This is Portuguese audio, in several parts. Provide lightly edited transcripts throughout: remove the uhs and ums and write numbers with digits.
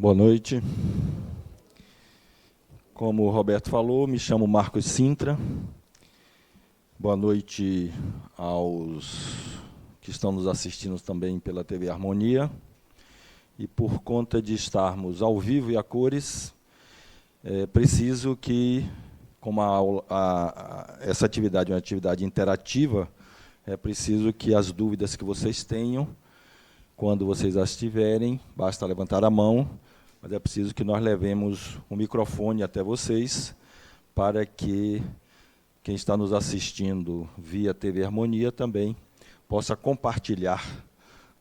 Boa noite. Como o Roberto falou, me chamo Marcos Sintra. Boa noite aos que estão nos assistindo também pela TV Harmonia. E por conta de estarmos ao vivo e a cores, preciso que, como essa atividade é uma atividade interativa, é preciso que as dúvidas que vocês tenham, quando vocês as tiverem, basta levantar a mão, mas é preciso que nós levemos o microfone até vocês, para que quem está nos assistindo via TV Harmonia também possa compartilhar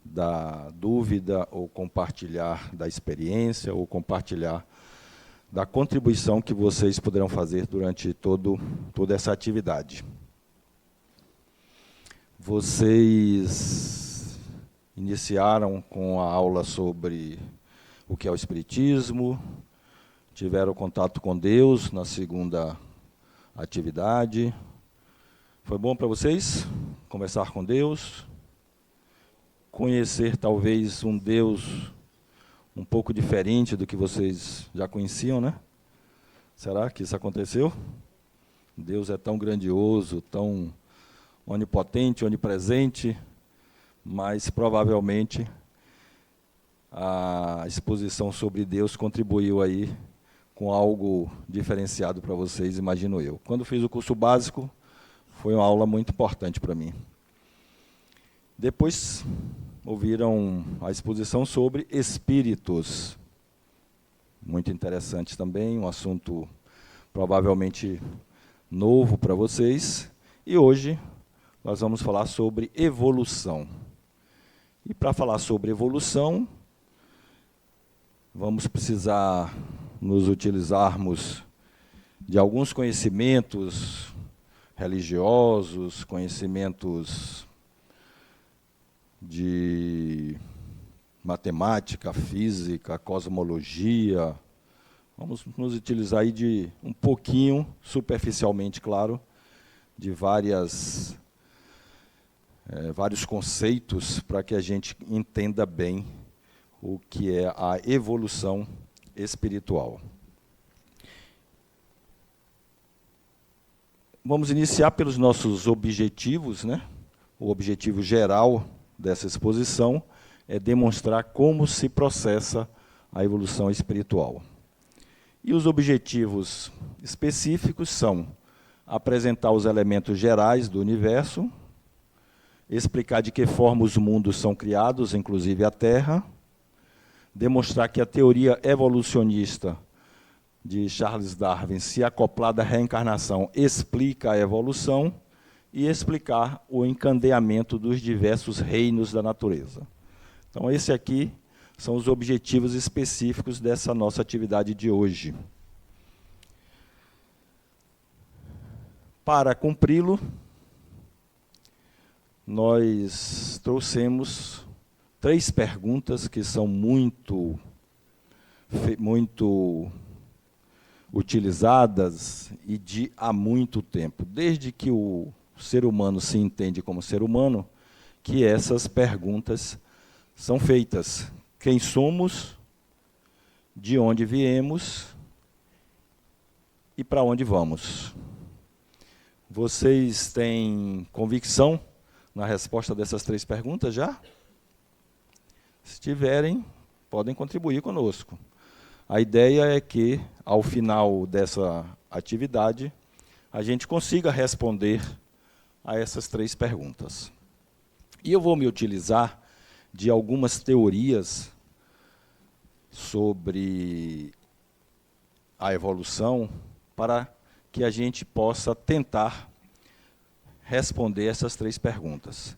da dúvida, ou compartilhar da experiência, ou compartilhar da contribuição que vocês poderão fazer durante toda essa atividade. Vocês iniciaram com a aula sobre o que é o Espiritismo, tiveram contato com Deus na segunda atividade. Foi bom para vocês conversar com Deus, conhecer talvez um Deus um pouco diferente do que vocês já conheciam, né? Será que isso aconteceu? Deus é tão grandioso, tão onipotente, onipresente, mas provavelmente a exposição sobre Deus contribuiu aí com algo diferenciado para vocês, imagino eu. Quando fiz o curso básico, foi uma aula muito importante para mim. Depois ouviram a exposição sobre espíritos, muito interessante também, um assunto provavelmente novo para vocês. E hoje nós vamos falar sobre evolução. E para falar sobre evolução, vamos precisar nos utilizarmos de alguns conhecimentos religiosos, conhecimentos de matemática, física, cosmologia. Vamos nos utilizar aí de um pouquinho, superficialmente, claro, de vários conceitos para que a gente entenda bem o que é a evolução espiritual. Vamos iniciar pelos nossos objetivos, né? O objetivo geral dessa exposição é demonstrar como se processa a evolução espiritual. E os objetivos específicos são apresentar os elementos gerais do universo, explicar de que forma os mundos são criados, inclusive a Terra, demonstrar que a teoria evolucionista de Charles Darwin, se acoplada à reencarnação, explica a evolução, e explicar o encandeamento dos diversos reinos da natureza. Então, esse aqui são os objetivos específicos dessa nossa atividade de hoje. Para cumpri-lo, nós trouxemos 3 perguntas que são muito utilizadas e há muito tempo, desde que o ser humano se entende como ser humano, que essas perguntas são feitas. Quem somos, de onde viemos e para onde vamos? Vocês têm convicção na resposta dessas 3 perguntas já? Se tiverem, podem contribuir conosco. A ideia é que, ao final dessa atividade, a gente consiga responder a essas 3 perguntas. E eu vou me utilizar de algumas teorias sobre a evolução para que a gente possa tentar responder essas 3 perguntas.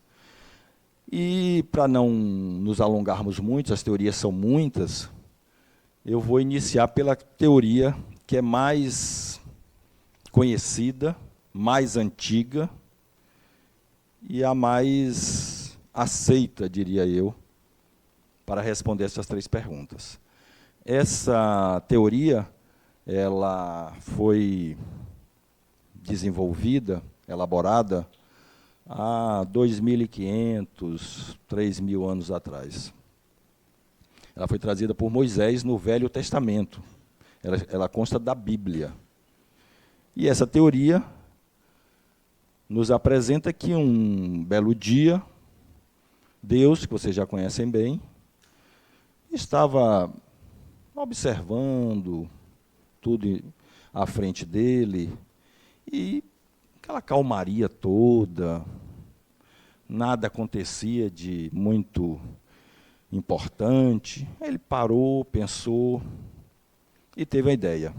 E, para não nos alongarmos muito, as teorias são muitas, eu vou iniciar pela teoria que é mais conhecida, mais antiga e a mais aceita, diria eu, para responder essas 3 perguntas. Essa teoria, ela foi desenvolvida, elaborada, há 2.500, 3.000 anos atrás. Ela foi trazida por Moisés no Velho Testamento. Ela consta da Bíblia. E essa teoria nos apresenta que um belo dia, Deus, que vocês já conhecem bem, estava observando tudo à frente dele, e aquela calmaria toda, nada acontecia de muito importante. Ele parou, pensou e teve a ideia.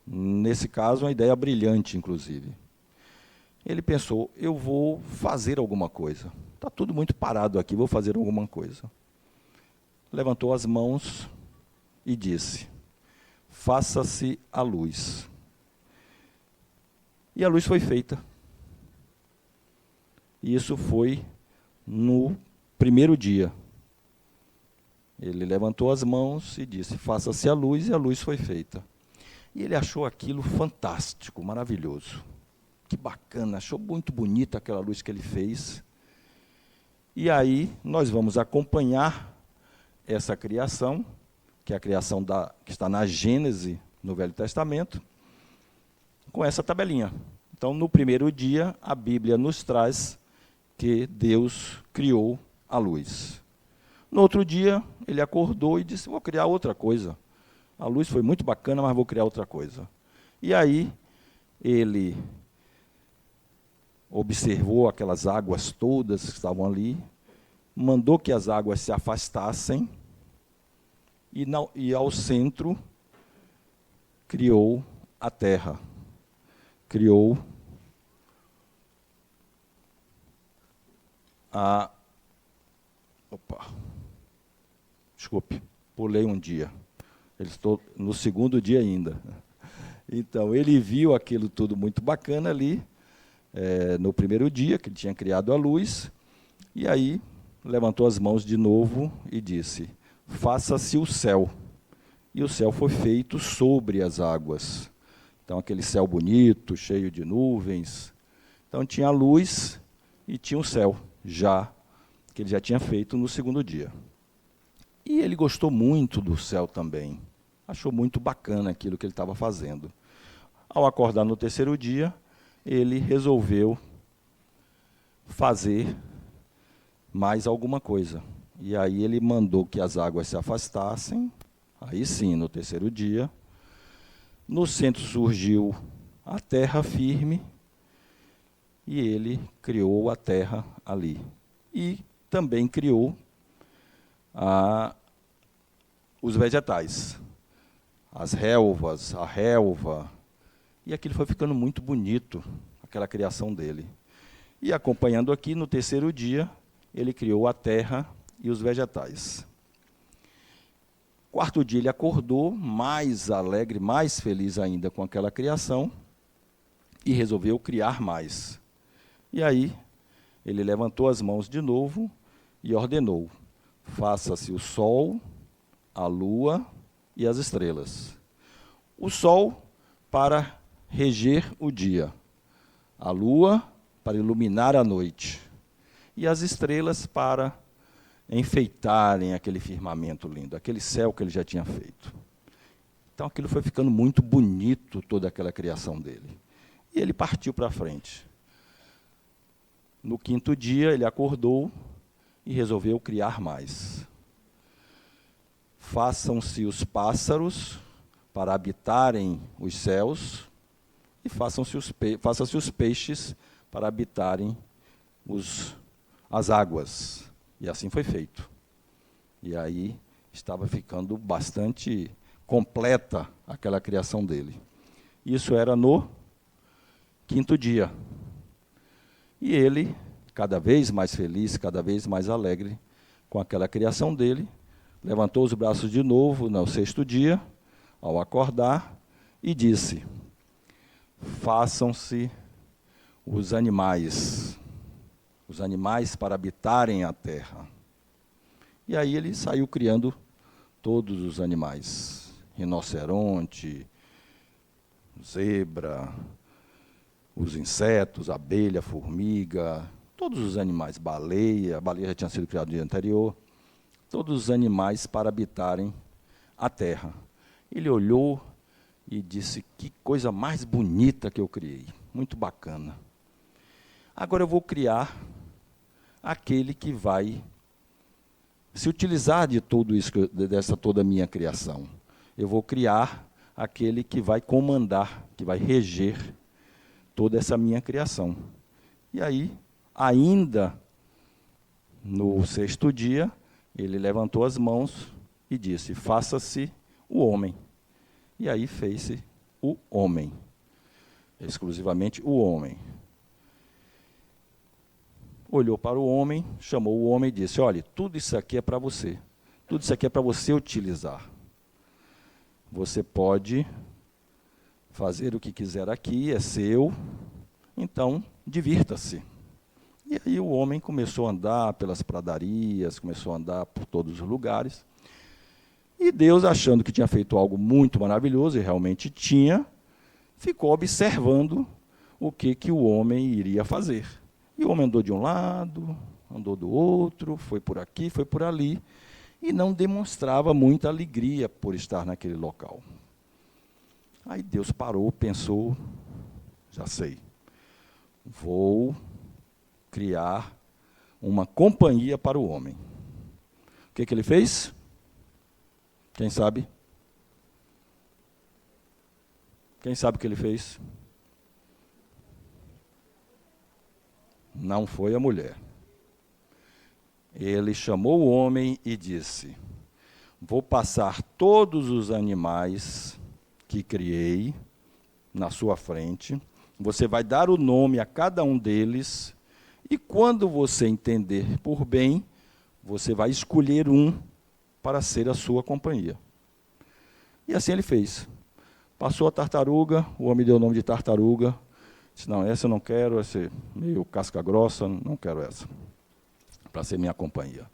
Nesse caso, uma ideia brilhante, inclusive. Ele pensou, eu vou fazer alguma coisa. Está tudo muito parado aqui, vou fazer alguma coisa. Levantou as mãos e disse, faça-se a luz. E a luz foi feita. E isso foi no primeiro dia. Ele levantou as mãos e disse, faça-se a luz, e a luz foi feita. E ele achou aquilo fantástico, maravilhoso. Que bacana, achou muito bonita aquela luz que ele fez. E aí nós vamos acompanhar essa criação, que é a criação que está na Gênese, no Velho Testamento, com essa tabelinha. Então, no primeiro dia, a Bíblia nos traz que Deus criou a luz. No outro dia, ele acordou e disse, vou criar outra coisa. A luz foi muito bacana, mas vou criar outra coisa. E aí, ele observou aquelas águas todas que estavam ali, mandou que as águas se afastassem, e ao centro criou a terra. Criou a... Desculpe, pulei um dia. Estou no segundo dia ainda. Então, ele viu aquilo tudo muito bacana ali, no primeiro dia, que ele tinha criado a luz, e aí levantou as mãos de novo e disse, faça-se o céu. E o céu foi feito sobre as águas. Então, aquele céu bonito, cheio de nuvens. Então, tinha a luz e tinha o céu, que ele já tinha feito no segundo dia. E ele gostou muito do céu também. Achou muito bacana aquilo que ele estava fazendo. Ao acordar no terceiro dia, ele resolveu fazer mais alguma coisa. E aí ele mandou que as águas se afastassem. Aí sim, no terceiro dia. No centro surgiu a terra firme. E ele criou a terra ali. E também criou os vegetais, as relvas, a relva, e aquilo foi ficando muito bonito, aquela criação dele. E acompanhando aqui, no terceiro dia, ele criou a terra e os vegetais. Quarto dia ele acordou, mais alegre, mais feliz ainda com aquela criação, e resolveu criar mais. E aí, ele levantou as mãos de novo e ordenou, faça-se o sol, a lua e as estrelas. O sol para reger o dia, a lua para iluminar a noite, e as estrelas para enfeitarem aquele firmamento lindo, aquele céu que ele já tinha feito. Então aquilo foi ficando muito bonito, toda aquela criação dele. E ele partiu para frente. No quinto dia ele acordou e resolveu criar mais. Façam-se os pássaros para habitarem os céus, e façam-se os peixes para habitarem as águas. E assim foi feito. E aí estava ficando bastante completa aquela criação dele. Isso era no quinto dia. E ele, cada vez mais feliz, cada vez mais alegre com aquela criação dele, levantou os braços de novo no sexto dia, ao acordar, e disse, façam-se os animais para habitarem a terra. E aí ele saiu criando todos os animais, rinoceronte, zebra, os insetos, abelha, formiga, todos os animais, baleia, a baleia já tinha sido criada no dia anterior, todos os animais para habitarem a terra. Ele olhou e disse, que coisa mais bonita que eu criei, muito bacana. Agora eu vou criar aquele que vai se utilizar de tudo isso, dessa toda a minha criação. Eu vou criar aquele que vai comandar, que vai reger toda essa minha criação. E aí, ainda no sexto dia, ele levantou as mãos e disse, faça-se o homem. E aí fez-se o homem, exclusivamente o homem. Olhou para o homem, chamou o homem e disse, olha, tudo isso aqui é para você. Tudo isso aqui é para você utilizar. Você pode fazer o que quiser aqui, é seu, então divirta-se. E aí o homem começou a andar pelas pradarias, começou a andar por todos os lugares. E Deus, achando que tinha feito algo muito maravilhoso, e realmente tinha, ficou observando o que o homem iria fazer. E o homem andou de um lado, andou do outro, foi por aqui, foi por ali, e não demonstrava muita alegria por estar naquele local. Aí Deus parou, pensou, já sei, vou criar uma companhia para o homem. O que ele fez? Quem sabe? Quem sabe o que ele fez? Não foi a mulher. Ele chamou o homem e disse, vou passar todos os animais que criei na sua frente, você vai dar o nome a cada um deles, e quando você entender por bem, você vai escolher um para ser a sua companhia. E assim ele fez. Passou a tartaruga, o homem deu o nome de tartaruga, disse, não, essa eu não quero, essa é meio casca grossa, não quero essa, para ser minha companhia.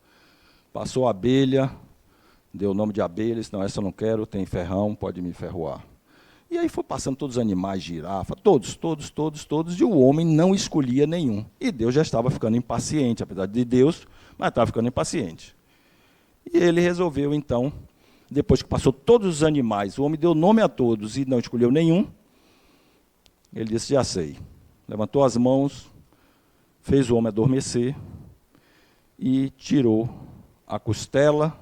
Passou a abelha, deu o nome de abelha, disse, não, essa eu não quero, tem ferrão, pode me ferroar. E aí foi passando todos os animais, girafa, todos, e o homem não escolhia nenhum. E Deus já estava ficando impaciente, apesar de Deus, mas estava ficando impaciente. E ele resolveu, então, depois que passou todos os animais, o homem deu nome a todos e não escolheu nenhum, ele disse, já sei. Levantou as mãos, fez o homem adormecer e tirou a costela,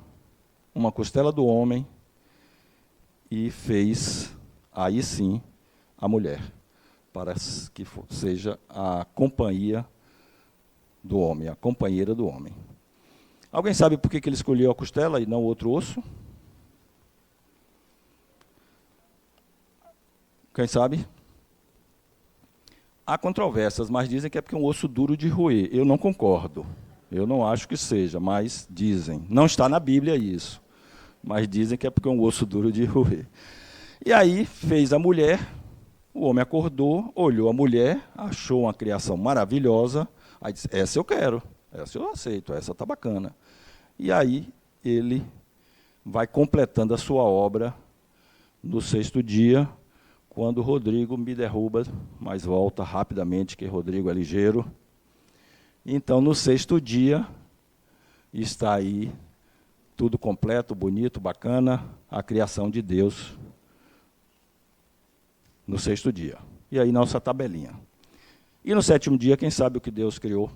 uma costela do homem, e fez, aí sim, a mulher, para que seja a companhia do homem, a companheira do homem. Alguém sabe por que ele escolheu a costela e não outro osso? Quem sabe? Há controvérsias, mas dizem que é porque é um osso duro de roer. Eu não concordo. Eu não acho que seja, mas dizem. Não está na Bíblia isso, mas dizem que é porque é um osso duro de roer. E aí fez a mulher, o homem acordou, olhou a mulher, achou uma criação maravilhosa, aí disse, essa eu quero, essa eu aceito, essa está bacana. E aí ele vai completando a sua obra no sexto dia, quando Rodrigo me derruba, mas volta rapidamente, que Rodrigo é ligeiro. Então, no sexto dia, está aí tudo completo, bonito, bacana, a criação de Deus no sexto dia. E aí, nossa tabelinha. E no sétimo dia, quem sabe o que Deus criou?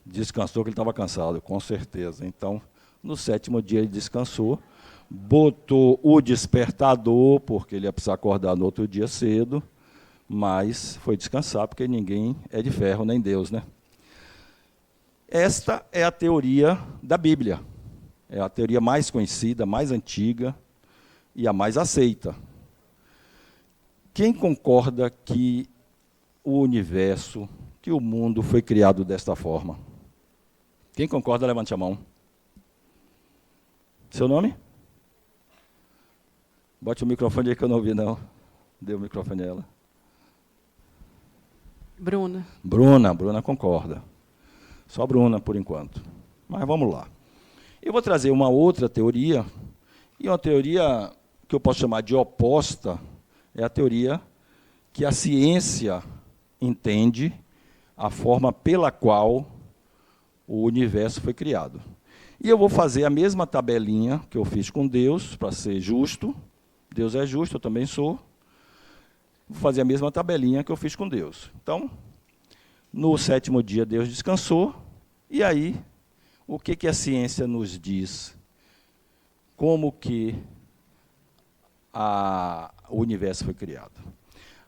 Descansou, que ele estava cansado, com certeza. Então, no sétimo dia, ele descansou, botou o despertador, porque ele ia precisar acordar no outro dia cedo, mas foi descansar, porque ninguém é de ferro, nem Deus, né? Esta é a teoria da Bíblia. É a teoria mais conhecida, mais antiga e a mais aceita. Quem concorda que o universo, que o mundo foi criado desta forma? Quem concorda, levante a mão. Seu nome? Bote o microfone aí que eu não ouvi, não. Dê o microfone a ela. Bruna. Bruna concorda. Só Bruna, por enquanto. Mas vamos lá. Eu vou trazer uma outra teoria, e uma teoria que eu posso chamar de oposta, é a teoria que a ciência entende a forma pela qual o universo foi criado. E eu vou fazer a mesma tabelinha que eu fiz com Deus, para ser justo. Deus é justo, eu também sou. Vou fazer a mesma tabelinha que eu fiz com Deus. Então, no 7º dia, Deus descansou. E aí, o que a ciência nos diz? Como que o universo foi criado?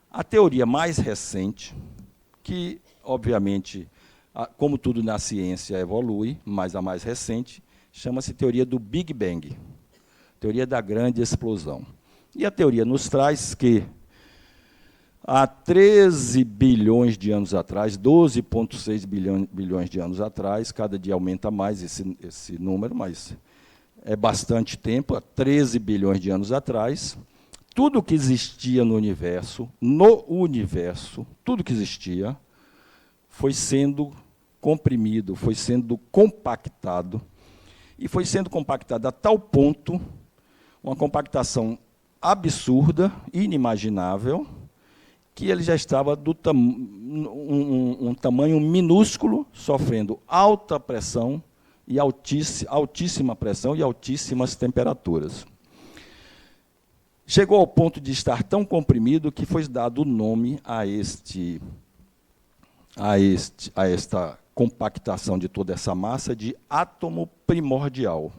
A teoria mais recente, que, obviamente, como tudo na ciência evolui, mas a mais recente, chama-se teoria do Big Bang, teoria da grande explosão. E a teoria nos traz que, há 13 bilhões de anos atrás, 12,6 bilhões de anos atrás, cada dia aumenta mais esse número, mas é bastante tempo, há 13 bilhões de anos atrás, tudo que existia no universo, tudo que existia, foi sendo comprimido, foi sendo compactado, e foi sendo compactado a tal ponto, uma compactação absurda, inimaginável, que ele já estava um tamanho minúsculo, sofrendo alta pressão, e altíssima pressão e altíssimas temperaturas. Chegou ao ponto de estar tão comprimido que foi dado o nome a esta compactação de toda essa massa de átomo primordial.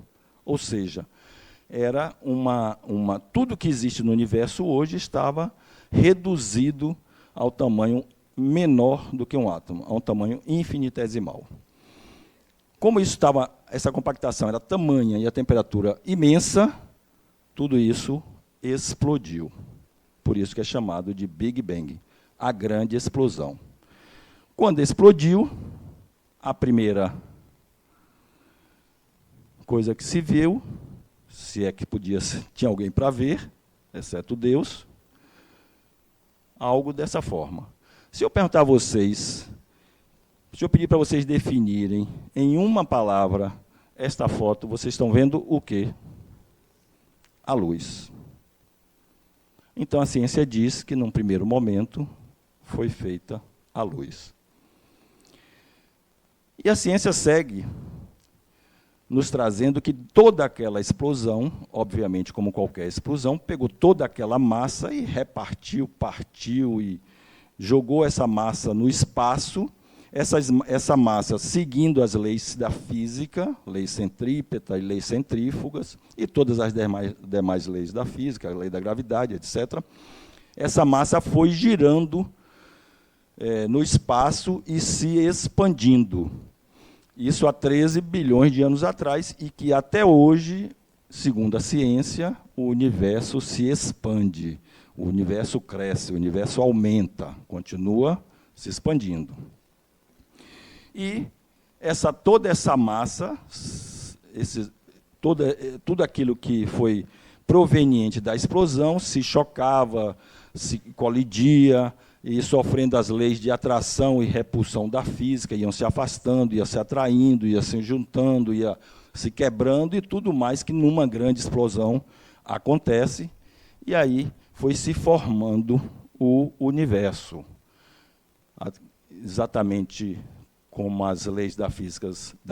Ou seja, era tudo que existe no universo hoje estava reduzido ao tamanho menor do que um átomo, a um tamanho infinitesimal. Como essa compactação era tamanha e a temperatura imensa, tudo isso explodiu. Por isso que é chamado de Big Bang, a grande explosão. Quando explodiu, a primeira coisa que se viu, se é que tinha alguém para ver, exceto Deus, algo dessa forma. Se eu perguntar a vocês, se eu pedir para vocês definirem em uma palavra esta foto, vocês estão vendo o quê? A luz. Então a ciência diz que num primeiro momento foi feita a luz. E a ciência segue nos trazendo que toda aquela explosão, obviamente como qualquer explosão, pegou toda aquela massa e partiu e jogou essa massa no espaço. Essa massa, seguindo as leis da física, lei centrípeta e leis centrífugas, e todas as demais leis da física, a lei da gravidade, etc., essa massa foi girando no espaço e se expandindo. Isso há 13 bilhões de anos atrás, e que até hoje, segundo a ciência, o universo se expande, o universo cresce, o universo aumenta, continua se expandindo. E toda essa massa, tudo aquilo que foi proveniente da explosão, se chocava, se colidia, e sofrendo as leis de atração e repulsão da física, iam se afastando, ia se atraindo, ia se juntando, ia se quebrando, e tudo mais que numa grande explosão acontece, e aí foi se formando o universo. Exatamente como as leis da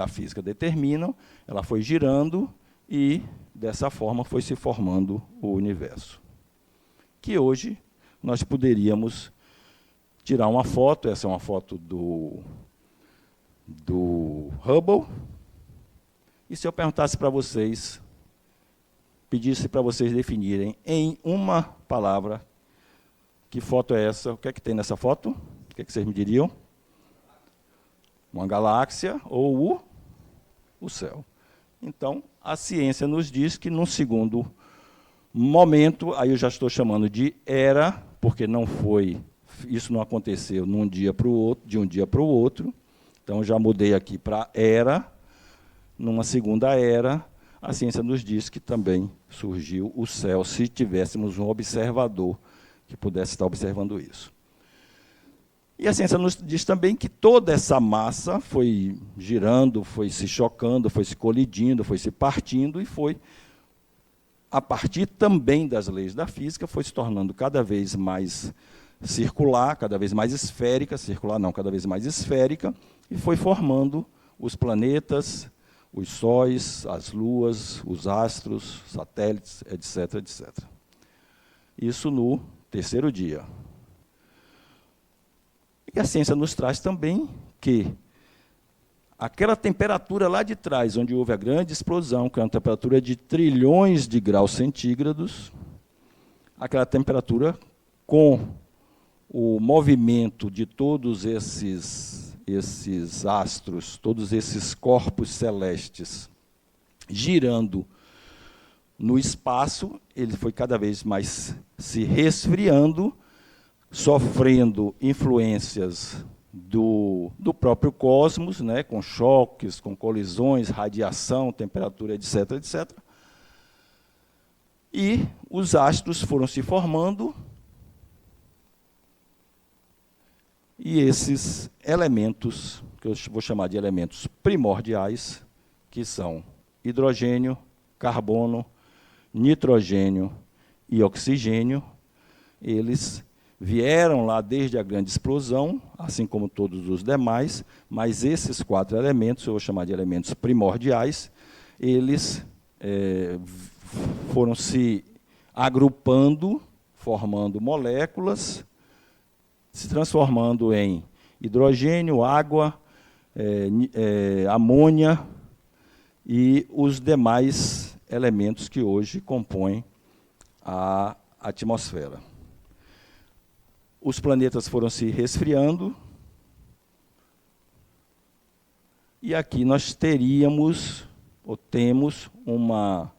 física determinam, ela foi girando e, dessa forma, foi se formando o universo. Que hoje nós poderíamos tirar uma foto, essa é uma foto do Hubble, e se eu perguntasse para vocês, pedisse para vocês definirem em uma palavra, que foto é essa, o que é que tem nessa foto? O que é que vocês me diriam? Uma galáxia ou o céu. Então, a ciência nos diz que, num segundo momento, aí eu já estou chamando de era, porque isso não aconteceu de um dia para o outro, então já mudei aqui para era, numa segunda era, a ciência nos diz que também surgiu o céu, se tivéssemos um observador que pudesse estar observando isso. E a ciência nos diz também que toda essa massa foi girando, foi se chocando, foi se colidindo, foi se partindo, e foi, a partir também das leis da física, foi se tornando cada vez mais circular, cada vez mais esférica, cada vez mais esférica, e foi formando os planetas, os sóis, as luas, os astros, satélites, etc., etc. Isso no terceiro dia. E a ciência nos traz também que aquela temperatura lá de trás, onde houve a grande explosão, que é uma temperatura de trilhões de graus centígrados, aquela temperatura, com o movimento de todos esses astros, todos esses corpos celestes, girando no espaço, ele foi cada vez mais se resfriando, sofrendo influências do próprio cosmos, né, com choques, com colisões, radiação, temperatura, etc., etc. E os astros foram se formando, e esses elementos, que eu vou chamar de elementos primordiais, que são hidrogênio, carbono, nitrogênio e oxigênio, eles vieram lá desde a grande explosão, assim como todos os demais, mas esses 4 elementos, eu vou chamar de elementos primordiais, eles foram se agrupando, formando moléculas, se transformando em hidrogênio, água, amônia e os demais elementos que hoje compõem a atmosfera. Os planetas foram se resfriando, e aqui nós teríamos, ou temos, uma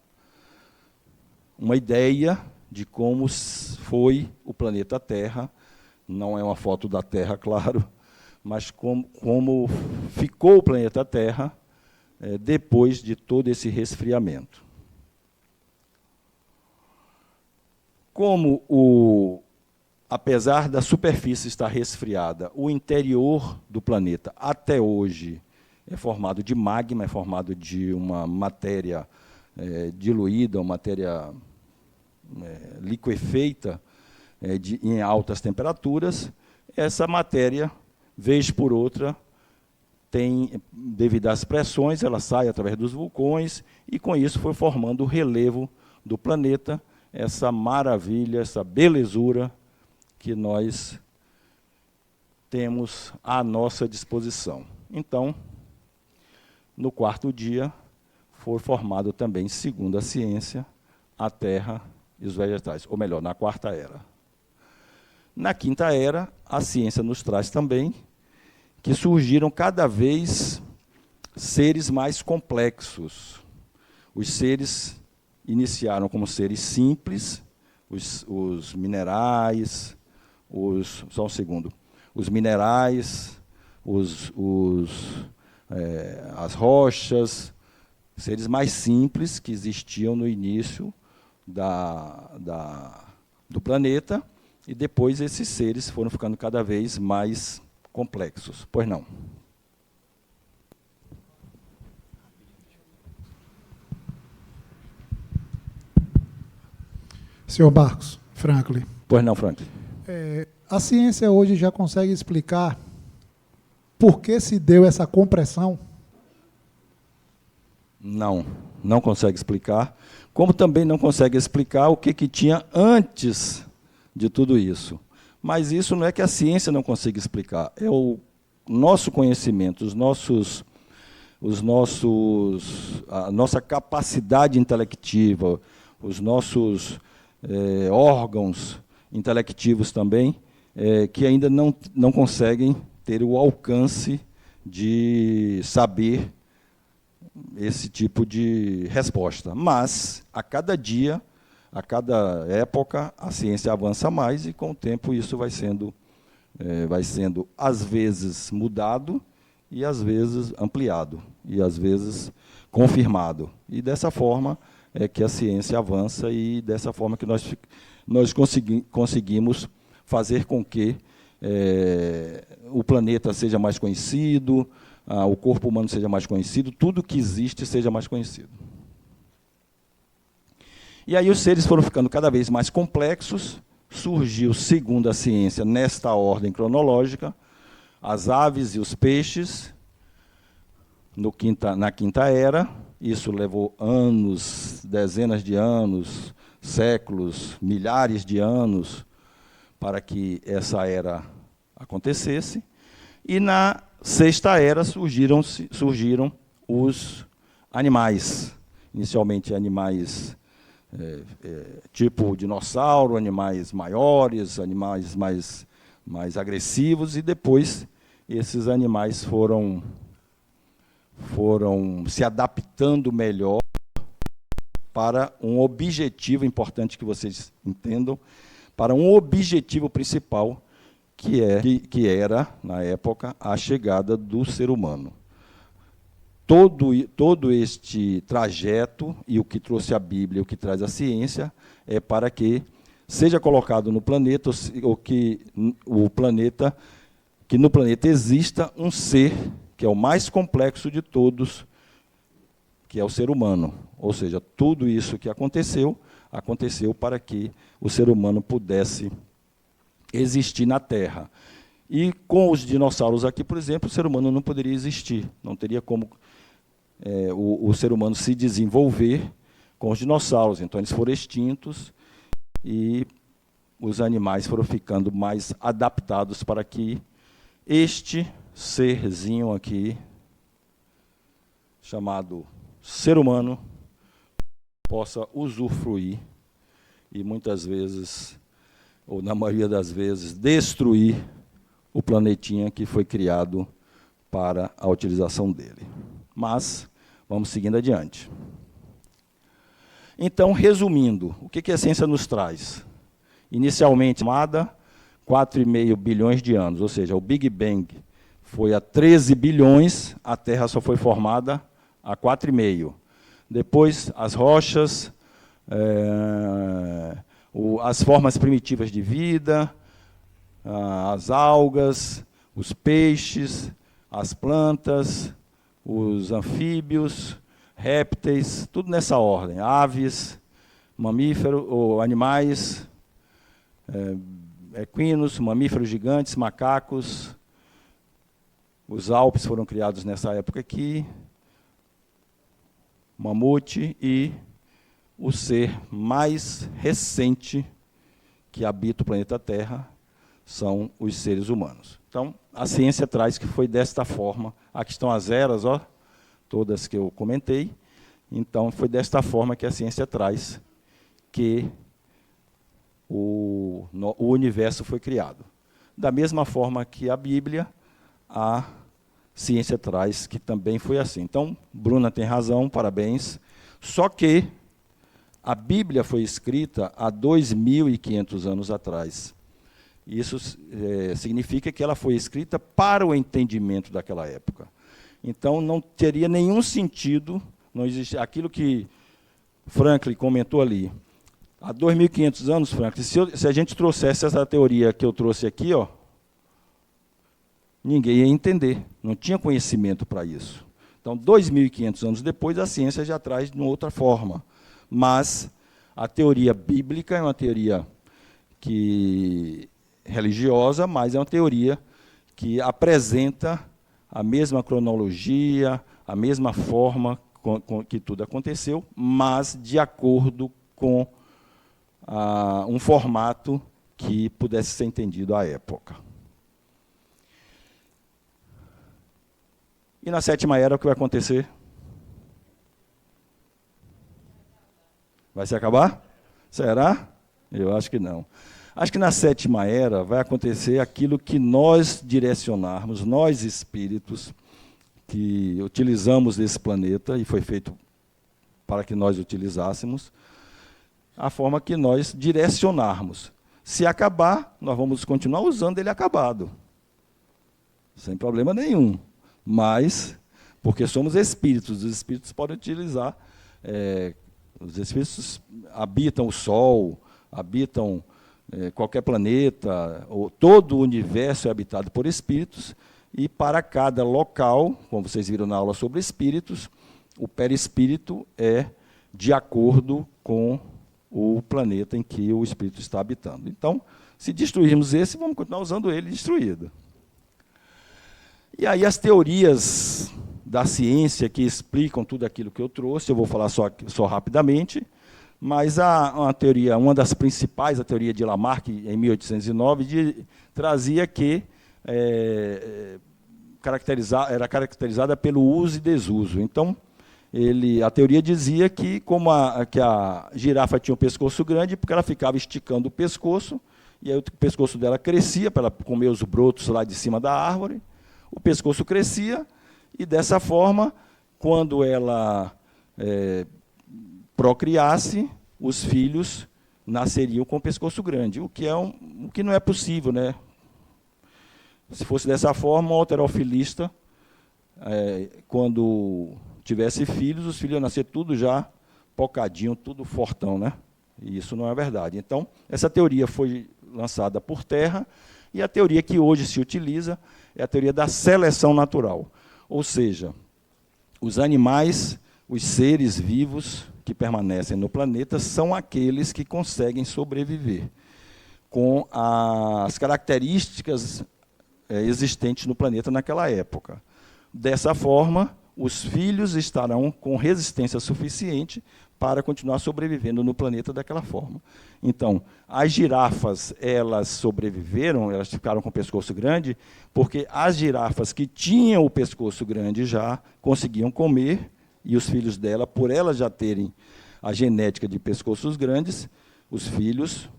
ideia de como foi o planeta Terra. Não é uma foto da Terra, claro, mas como ficou o planeta Terra depois de todo esse resfriamento. Apesar da superfície estar resfriada, o interior do planeta, até hoje, é formado de magma, é formado de uma matéria diluída, uma matéria liquefeita, em altas temperaturas. Essa matéria, vez por outra, devido às pressões, ela sai através dos vulcões, e com isso foi formando o relevo do planeta, essa maravilha, essa belezura que nós temos à nossa disposição. Então, no 4º dia, foi formado também, segundo a ciência, a Terra e os vegetais, ou melhor, na 4ª era. Na 5ª era, a ciência nos traz também que surgiram cada vez seres mais complexos. Os seres iniciaram como seres simples, os minerais, só um segundo, os minerais, as rochas, seres mais simples que existiam no início do planeta, e depois esses seres foram ficando cada vez mais complexos. Pois não? Senhor Marcos, Franklin. Pois não, Franklin. A ciência hoje já consegue explicar por que se deu essa compressão? Não consegue explicar, como também não consegue explicar o que tinha antes de tudo isso. Mas isso não é que a ciência não consiga explicar, é o nosso conhecimento, a nossa capacidade intelectiva, os nossos órgãos intelectivos também, que ainda não conseguem ter o alcance de saber esse tipo de resposta. Mas, a cada dia, a cada época, a ciência avança mais, e com o tempo isso vai sendo, às vezes, mudado, e às vezes ampliado, e às vezes confirmado. E dessa forma é que a ciência avança, e dessa forma que nós conseguimos fazer com que o planeta seja mais conhecido, o corpo humano seja mais conhecido, tudo que existe seja mais conhecido. E aí os seres foram ficando cada vez mais complexos, surgiu, segundo a ciência, nesta ordem cronológica, as aves e os peixes, na quinta era. Isso levou anos, dezenas de anos, séculos, milhares de anos para que essa era acontecesse. E na sexta era surgiram os animais. Inicialmente animais tipo dinossauro, animais maiores, animais mais agressivos, e depois esses animais foram se adaptando melhor para um objetivo importante que vocês entendam, para um objetivo principal, que era, na época, a chegada do ser humano. Todo este trajeto, e o que trouxe a Bíblia, o que traz a ciência, é para que seja colocado no planeta, ou que no planeta exista um ser que é o mais complexo de todos, que é o ser humano. Ou seja, tudo isso que aconteceu para que o ser humano pudesse existir na Terra. E com os dinossauros aqui, por exemplo, o ser humano não poderia existir, não teria como o ser humano se desenvolver com os dinossauros. Então, eles foram extintos e os animais foram ficando mais adaptados para que este serzinho aqui, chamado ser humano, possa usufruir e muitas vezes, ou na maioria das vezes, destruir o planetinha que foi criado para a utilização dele. Mas vamos seguindo adiante. Então, resumindo, o que a ciência nos traz? Inicialmente, chamada 4,5 bilhões de anos, ou seja, o Big Bang foi há 13 bilhões, a Terra só foi formada há 4,5. Depois, as rochas, as formas primitivas de vida, as algas, os peixes, as plantas, os anfíbios, répteis, tudo nessa ordem, aves, mamíferos, ou animais, equinos, mamíferos gigantes, macacos. Os Alpes foram criados nessa época aqui, mamute, e o ser mais recente que habita o planeta Terra são os seres humanos. Então, a ciência traz que foi desta forma. Aqui estão as eras, ó, todas que eu comentei. Então, foi desta forma que a ciência traz que o universo foi criado. Da mesma forma que a Bíblia, a ciência traz que também foi assim. Então, Bruna tem razão, parabéns. Só que a Bíblia foi escrita há 2.500 anos atrás. Isso significa que ela foi escrita para o entendimento daquela época. Então, não teria nenhum sentido, não existe aquilo que Franklin comentou ali. Há 2.500 anos, Franklin, se a gente trouxesse essa teoria que eu trouxe aqui, ó, ninguém ia entender, não tinha conhecimento para isso. Então, 2.500 anos depois, a ciência já traz de uma outra forma. Mas a teoria bíblica é uma teoria religiosa, mas é uma teoria que apresenta a mesma cronologia, a mesma forma que tudo aconteceu, mas de acordo com um formato que pudesse ser entendido à época. E na sétima era, o que vai acontecer? Vai se acabar? Será? Eu acho que não. Acho que na sétima era vai acontecer aquilo que nós direcionarmos, nós espíritos, que utilizamos esse planeta, e foi feito para que nós utilizássemos, a forma que nós direcionarmos. Se acabar, nós vamos continuar usando ele acabado, sem problema nenhum. Mas, porque somos espíritos, os espíritos podem utilizar, os espíritos habitam o Sol, habitam qualquer planeta, ou todo o universo é habitado por espíritos, e para cada local, como vocês viram na aula sobre espíritos, o perispírito é de acordo com o planeta em que o espírito está habitando. Então, se destruirmos esse, vamos continuar usando ele destruído. E aí as teorias da ciência que explicam tudo aquilo que eu trouxe, eu vou falar só rapidamente, mas uma das principais, a teoria de Lamarck, em 1809, trazia que era caracterizada pelo uso e desuso. Então, a teoria dizia que, que a girafa tinha um pescoço grande, porque ela ficava esticando o pescoço, e aí o pescoço dela crescia para ela comer os brotos lá de cima da árvore, o pescoço crescia, e dessa forma, quando ela procriasse, os filhos nasceriam com o pescoço grande, o que não é possível, né? Se fosse dessa forma, um halterofilista, quando tivesse filhos, os filhos iam nascer tudo já pocadinho, tudo fortão, né? E isso não é verdade. Então, essa teoria foi lançada por terra, e a teoria que hoje se utiliza é a teoria da seleção natural. Ou seja, os animais, os seres vivos que permanecem no planeta, são aqueles que conseguem sobreviver com as características existentes no planeta naquela época. Dessa forma, os filhos estarão com resistência suficiente para continuar sobrevivendo no planeta daquela forma. Então, as girafas, elas sobreviveram, elas ficaram com o pescoço grande, porque as girafas que tinham o pescoço grande já conseguiam comer, e os filhos dela, por elas já terem a genética de pescoços grandes, os filhos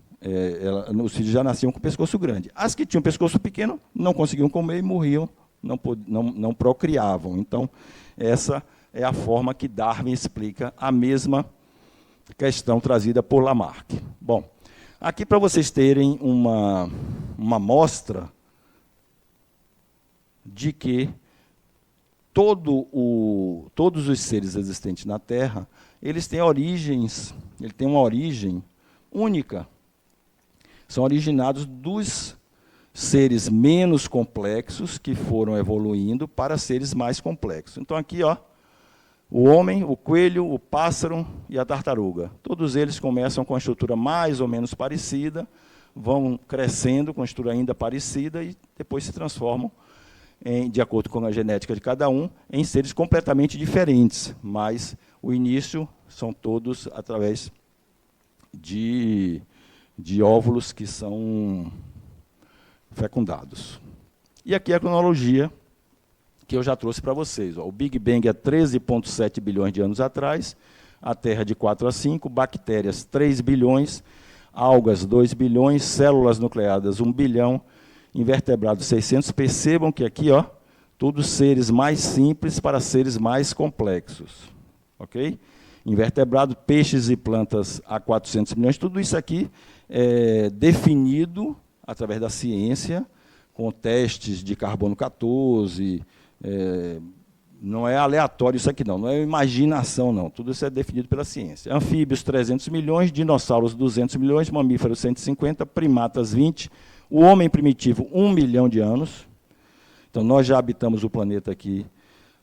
já nasciam com o pescoço grande. As que tinham pescoço pequeno não conseguiam comer e morriam, não procriavam. Então, essa é a forma que Darwin explica a mesma questão trazida por Lamarck. Bom, aqui para vocês terem uma amostra de que todos os seres existentes na Terra, eles têm uma origem única. São originados dos seres menos complexos que foram evoluindo para seres mais complexos. Então, aqui, ó, o homem, o coelho, o pássaro e a tartaruga. Todos eles começam com a estrutura mais ou menos parecida, vão crescendo com a estrutura ainda parecida e depois se transformam, de acordo com a genética de cada um, em seres completamente diferentes. Mas o início são todos através de óvulos que são fecundados. E aqui é a cronologia que eu já trouxe para vocês. O Big Bang é 13,7 bilhões de anos atrás, a Terra de 4 a 5, bactérias 3 bilhões, algas 2 bilhões, células nucleadas 1 bilhão, invertebrados 600. Percebam que aqui, ó, todos seres mais simples para seres mais complexos. Ok? Invertebrados, peixes e plantas a 400 milhões, tudo isso aqui é definido através da ciência, com testes de carbono 14, não é aleatório isso aqui não é imaginação não, tudo isso é definido pela ciência. Anfíbios 300 milhões, dinossauros 200 milhões, mamíferos 150, primatas 20, o homem primitivo 1 milhão de anos, então nós já habitamos o planeta aqui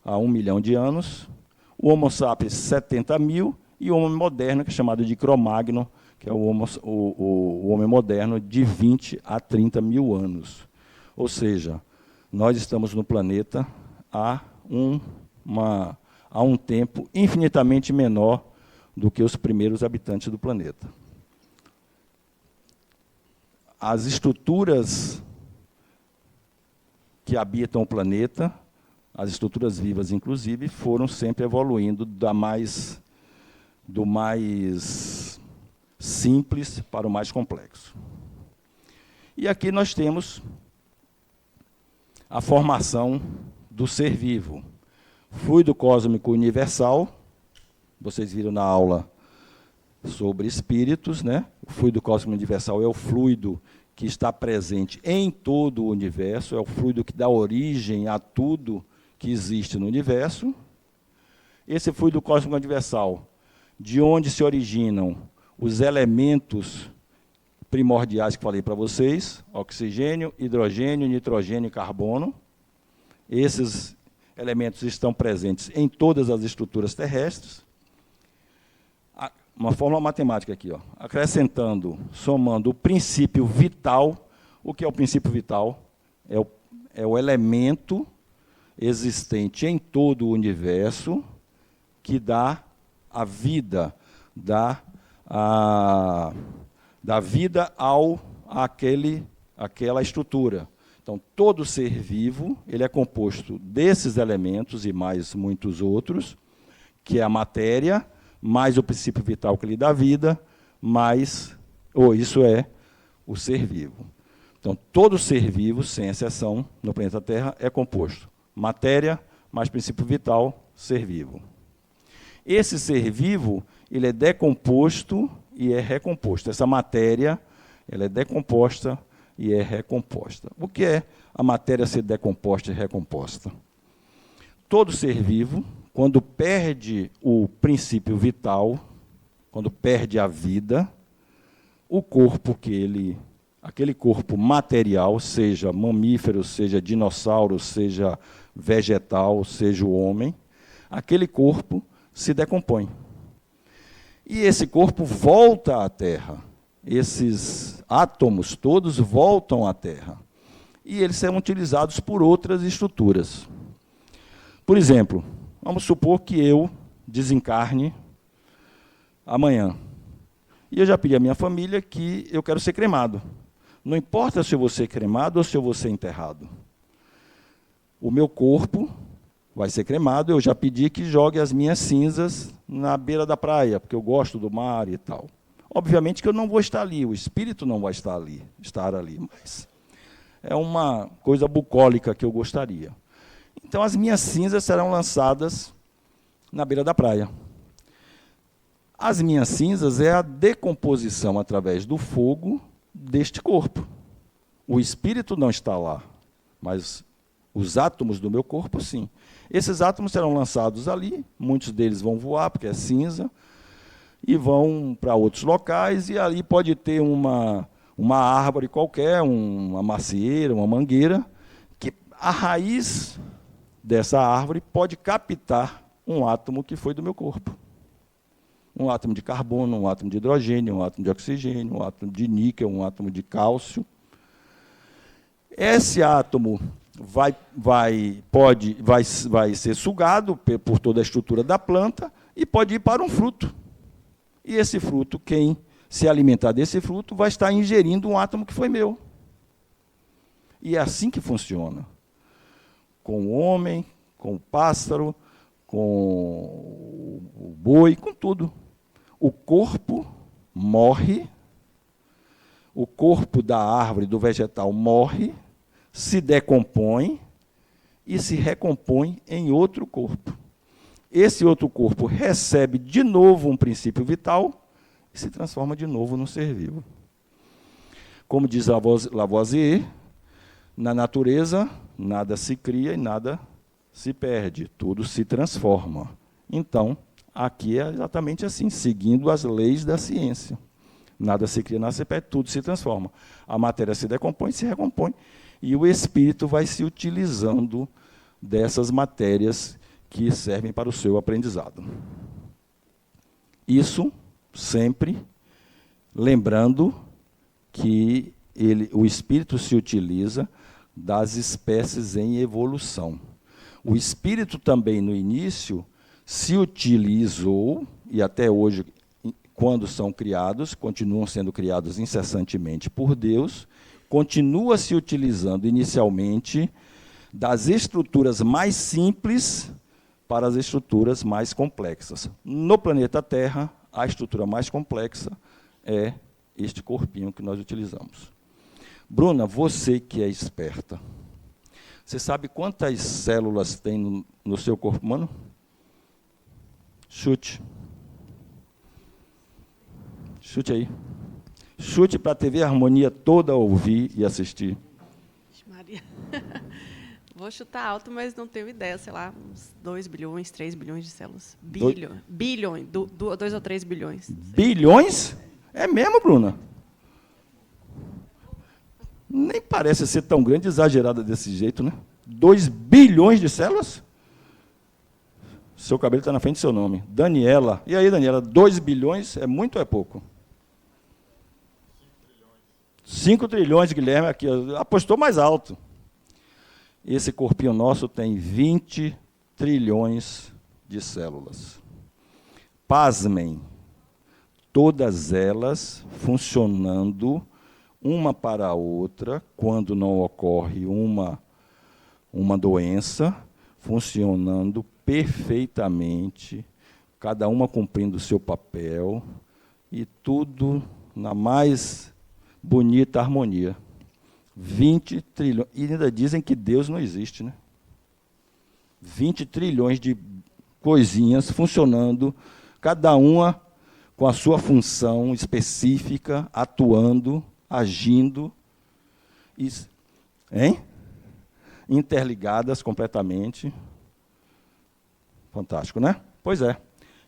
há 1 milhão de anos, o Homo sapiens 70 mil, e o homem moderno, que é chamado de Cro-Magnon, que é o homem moderno, de 20 a 30 mil anos. Ou seja, nós estamos no planeta há um tempo infinitamente menor do que os primeiros habitantes do planeta. As estruturas que habitam o planeta, as estruturas vivas, inclusive, foram sempre evoluindo do mais simples para o mais complexo. E aqui nós temos a formação do ser vivo. Fluido cósmico universal, vocês viram na aula sobre espíritos, né? O fluido cósmico universal é o fluido que está presente em todo o universo, é o fluido que dá origem a tudo que existe no universo. Esse fluido cósmico universal, de onde se originam os elementos primordiais que falei para vocês, oxigênio, hidrogênio, nitrogênio e carbono. Esses elementos estão presentes em todas as estruturas terrestres. Uma fórmula matemática aqui, ó, acrescentando, somando o princípio vital. O que é o princípio vital? É o elemento existente em todo o universo que dá a vida, dá vida àquela estrutura. Então, todo ser vivo ele é composto desses elementos e mais muitos outros, que é a matéria, mais o princípio vital que lhe dá vida, isso é o ser vivo. Então, todo ser vivo, sem exceção, no planeta Terra, é composto matéria mais princípio vital, ser vivo. Esse ser vivo ele é decomposto e é recomposto. Essa matéria ela é decomposta e é recomposta. O que é a matéria ser decomposta e recomposta? Todo ser vivo, quando perde o princípio vital, quando perde a vida, o corpo aquele corpo material, seja mamífero, seja dinossauro, seja vegetal, seja o homem, aquele corpo se decompõe. E esse corpo volta à Terra. Esses átomos todos voltam à Terra. E eles são utilizados por outras estruturas. Por exemplo, vamos supor que eu desencarne amanhã. E eu já pedi à minha família que eu quero ser cremado. Não importa se eu vou ser cremado ou se eu vou ser enterrado. O meu corpo vai ser cremado, eu já pedi que jogue as minhas cinzas na beira da praia, porque eu gosto do mar e tal. Obviamente que eu não vou estar ali, o espírito não vai estar ali, mas é uma coisa bucólica que eu gostaria. Então, as minhas cinzas serão lançadas na beira da praia. As minhas cinzas é a decomposição através do fogo deste corpo. O espírito não está lá, mas os átomos do meu corpo, sim. Esses átomos serão lançados ali, muitos deles vão voar, porque é cinza, e vão para outros locais, e ali pode ter uma árvore qualquer, uma macieira, uma mangueira, que a raiz dessa árvore pode captar um átomo que foi do meu corpo. Um átomo de carbono, um átomo de hidrogênio, um átomo de oxigênio, um átomo de níquel, um átomo de cálcio. Esse átomo vai ser sugado por toda a estrutura da planta e pode ir para um fruto. E esse fruto, quem se alimentar desse fruto, vai estar ingerindo um átomo que foi meu. E é assim que funciona. Com o homem, com o pássaro, com o boi, com tudo. O corpo morre, o corpo da árvore, do vegetal, morre, se decompõe e se recompõe em outro corpo. Esse outro corpo recebe de novo um princípio vital e se transforma de novo num ser vivo. Como diz Lavoisier, na natureza, nada se cria e nada se perde, tudo se transforma. Então, aqui é exatamente assim, seguindo as leis da ciência. Nada se cria, nada se perde, tudo se transforma. A matéria se decompõe, se recompõe, e o espírito vai se utilizando dessas matérias que servem para o seu aprendizado. Isso sempre lembrando que o espírito se utiliza das espécies em evolução. O espírito também, no início, se utilizou, e até hoje, quando são criados, continuam sendo criados incessantemente por Deus, continua se utilizando inicialmente das estruturas mais simples para as estruturas mais complexas. No planeta Terra, a estrutura mais complexa é este corpinho que nós utilizamos. Bruna, você que é esperta, você sabe quantas células tem no seu corpo humano? Chute. Chute aí. Chute para a TV Harmonia toda ouvir e assistir. Maria. Vou chutar alto, mas não tenho ideia. Sei lá, uns 2 bilhões, 3 bilhões de células. Bilhões. 2 ou 3 bilhões. Bilhões? É mesmo, Bruna? Nem parece ser tão grande, exagerada desse jeito, né? 2 bilhões de células? Seu cabelo está na frente do seu nome. Daniela. E aí, Daniela, 2 bilhões é muito ou é pouco? 5 trilhões, Guilherme, aqui, apostou mais alto. esse corpinho nosso tem 20 trilhões de células. Pasmem, todas elas funcionando uma para a outra, quando não ocorre uma doença, funcionando perfeitamente, cada uma cumprindo o seu papel, e tudo na mais bonita harmonia. 20 trilhões. E ainda dizem que Deus não existe, né? 20 trilhões de coisinhas funcionando, cada uma com a sua função específica, atuando, agindo, interligadas completamente. Fantástico, né? Pois é.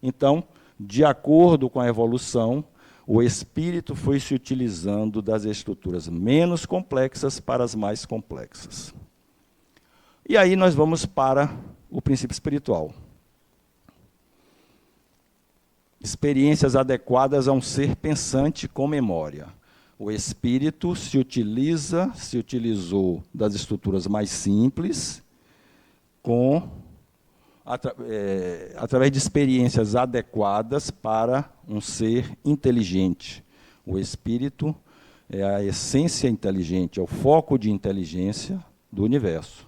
Então, de acordo com a evolução, o espírito foi se utilizando das estruturas menos complexas para as mais complexas. E aí nós vamos para o princípio espiritual. Experiências adequadas a um ser pensante com memória. O espírito se utilizou das estruturas mais simples, através de experiências adequadas para um ser inteligente. O espírito é a essência inteligente, é o foco de inteligência do universo.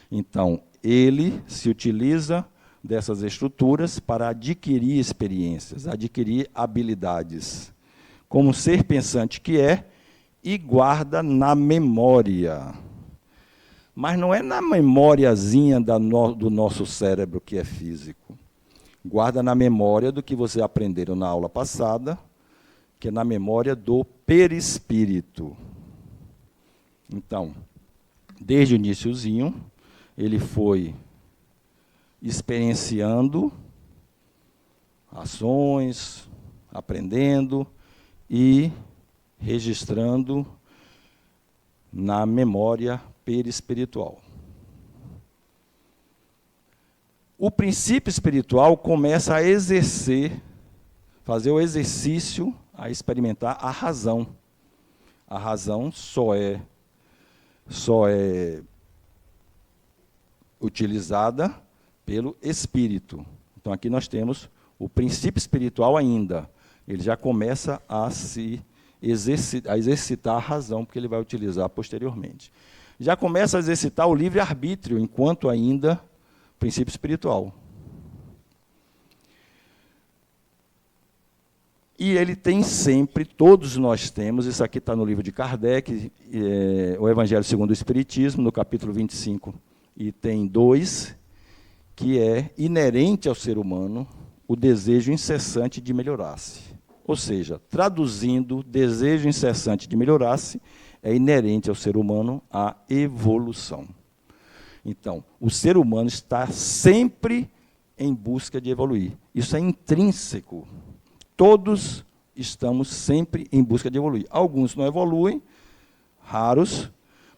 Então, ele se utiliza dessas estruturas para adquirir experiências, adquirir habilidades, como ser pensante que é, e guarda na memória. Mas não é na memóriazinha do nosso cérebro que é físico. Guarda na memória do que vocês aprenderam na aula passada, que é na memória do perispírito. Então, desde o iniciozinho, ele foi experienciando ações, aprendendo e registrando na memória perispiritual. O princípio espiritual começa a fazer o exercício, a experimentar a razão. A razão só é utilizada pelo espírito. Então, aqui nós temos o princípio espiritual ainda. Ele já começa a exercitar a razão, porque ele vai utilizar posteriormente. Já começa a exercitar o livre-arbítrio, enquanto ainda princípio espiritual. E ele tem sempre, todos nós temos, isso aqui está no livro de Kardec, o Evangelho segundo o Espiritismo, no capítulo 25, item 2, que é inerente ao ser humano o desejo incessante de melhorar-se. Ou seja, traduzindo, desejo incessante de melhorar-se é inerente ao ser humano a evolução. Então, o ser humano está sempre em busca de evoluir. Isso é intrínseco. Todos estamos sempre em busca de evoluir. Alguns não evoluem, raros,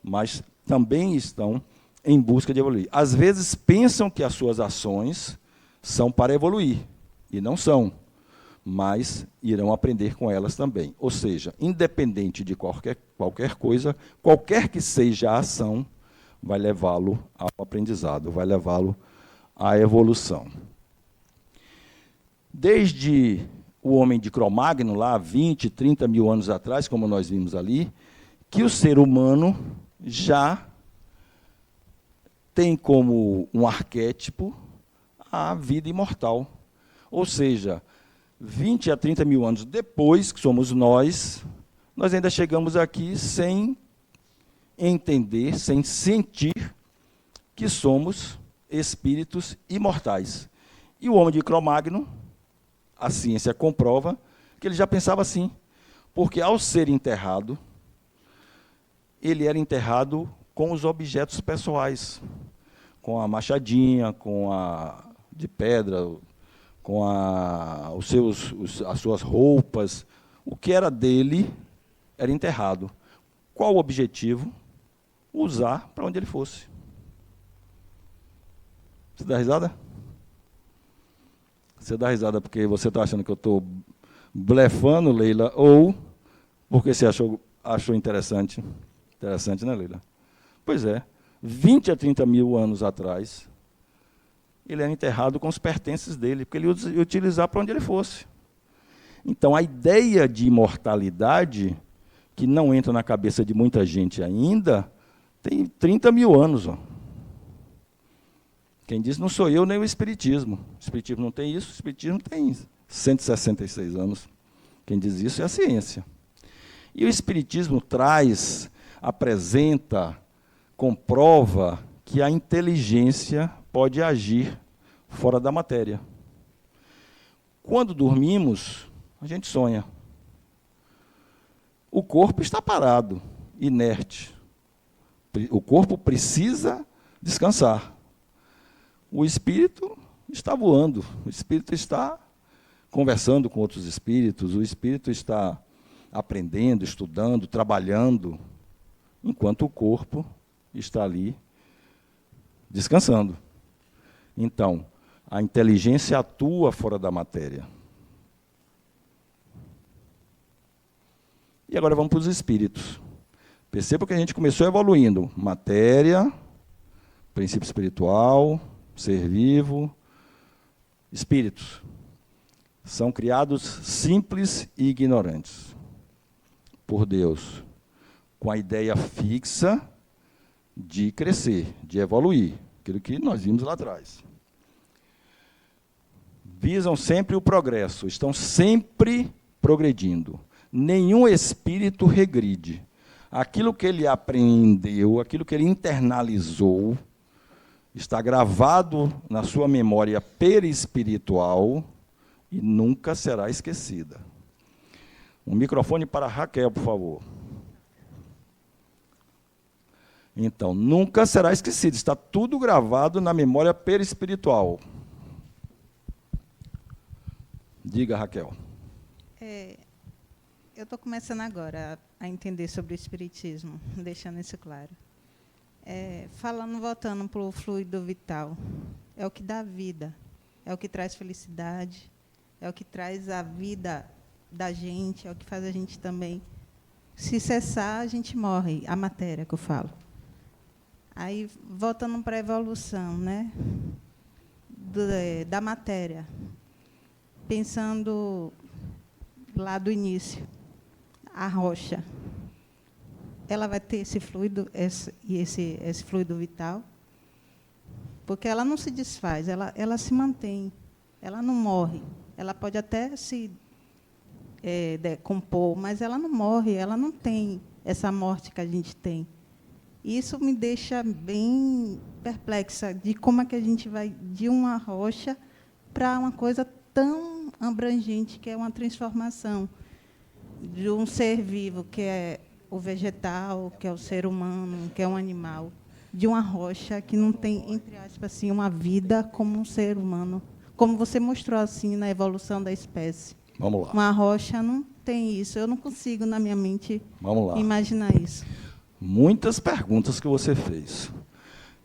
mas também estão em busca de evoluir. Às vezes pensam que as suas ações são para evoluir, e não são, mas irão aprender com elas também. Ou seja, independente de qualquer coisa, qualquer que seja a ação, vai levá-lo ao aprendizado, vai levá-lo à evolução. Desde o homem de Cro-Magno, lá 20, 30 mil anos atrás, como nós vimos ali, que o ser humano já tem como um arquétipo a vida imortal. Ou seja, 20 a 30 mil anos depois, que somos nós ainda chegamos aqui sem entender, sem sentir que somos espíritos imortais. E o homem de Cro-Magno, a ciência comprova que ele já pensava assim, porque ao ser enterrado, ele era enterrado com os objetos pessoais, com a machadinha, com a de pedra, com as suas roupas. O que era dele era enterrado. Qual o objetivo? Usar para onde ele fosse. Você dá risada? Você dá risada porque você está achando que eu estou blefando, Leila, ou porque você achou interessante? Interessante, né, Leila? Pois é. 20 a 30 mil anos atrás, ele era enterrado com os pertences dele, porque ele ia utilizar para onde ele fosse. Então, a ideia de imortalidade, que não entra na cabeça de muita gente ainda, tem 30 mil anos. Ó. Quem diz não sou eu nem o Espiritismo. O Espiritismo não tem isso, o Espiritismo tem 166 anos. Quem diz isso é a ciência. E o Espiritismo traz, apresenta, comprova que a inteligência pode agir fora da matéria. Quando dormimos, a gente sonha. O corpo está parado, inerte. O corpo precisa descansar. O espírito está voando, o espírito está conversando com outros espíritos, o espírito está aprendendo, estudando, trabalhando, enquanto o corpo está ali descansando. Então, a inteligência atua fora da matéria. E agora vamos para os espíritos. Perceba que a gente começou evoluindo. Matéria, princípio espiritual, ser vivo, espíritos. São criados simples e ignorantes por Deus, com a ideia fixa de crescer, de evoluir, aquilo que nós vimos lá atrás. Visam sempre o progresso, estão sempre progredindo. Nenhum espírito regride. Aquilo que ele aprendeu, aquilo que ele internalizou, está gravado na sua memória perispiritual e nunca será esquecida. Um microfone para Raquel, por favor. Então, nunca será esquecido, está tudo gravado na memória perispiritual. Diga, Raquel. Eu estou começando agora a entender sobre o espiritismo, deixando isso claro. Voltando para o fluido vital, é o que dá vida, é o que traz felicidade, é o que traz a vida da gente, é o que faz a gente também. Se cessar, a gente morre, a matéria que eu falo. Aí, voltando para a evolução, né, da matéria, pensando lá do início, a rocha, ela vai ter esse fluido, esse fluido vital, porque ela não se desfaz, ela se mantém, ela não morre. Ela pode até se decompor, mas ela não morre, ela não tem essa morte que a gente tem. Isso me deixa bem perplexa de como é que a gente vai de uma rocha para uma coisa tão abrangente, que é uma transformação de um ser vivo, que é o vegetal, que é o ser humano, que é um animal, de uma rocha que não tem, entre aspas, assim, uma vida como um ser humano, como você mostrou assim na evolução da espécie. Vamos lá. Uma rocha não tem isso. Eu não consigo, na minha mente, imaginar isso. Muitas perguntas que você fez.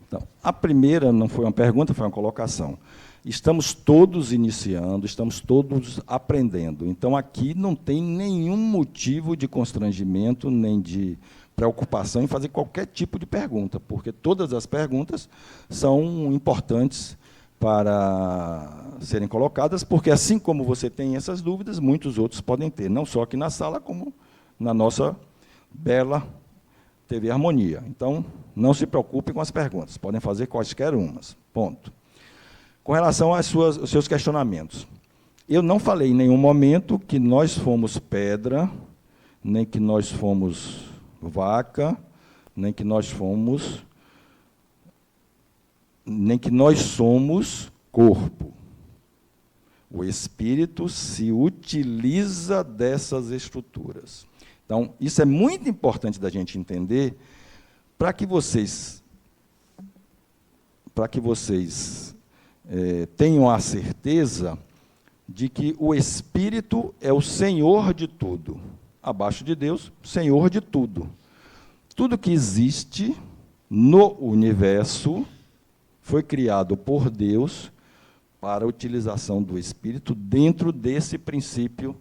Então, a primeira não foi uma pergunta, foi uma colocação. Estamos todos iniciando, estamos todos aprendendo. Então, aqui não tem nenhum motivo de constrangimento, nem de preocupação em fazer qualquer tipo de pergunta, porque todas as perguntas são importantes para serem colocadas, porque, assim como você tem essas dúvidas, muitos outros podem ter, não só aqui na sala, como na nossa bela TV Harmonia. Então, não se preocupe com as perguntas, podem fazer quaisquer umas. Ponto. Com relação aos seus questionamentos, eu não falei em nenhum momento que nós fomos pedra, nem que nós fomos vaca, nem que nós somos corpo. O espírito se utiliza dessas estruturas. Então, isso é muito importante da gente entender, para que vocês tenham a certeza de que o espírito é o senhor de tudo. Abaixo de Deus, senhor de tudo. Tudo que existe no universo foi criado por Deus para a utilização do espírito dentro desse princípio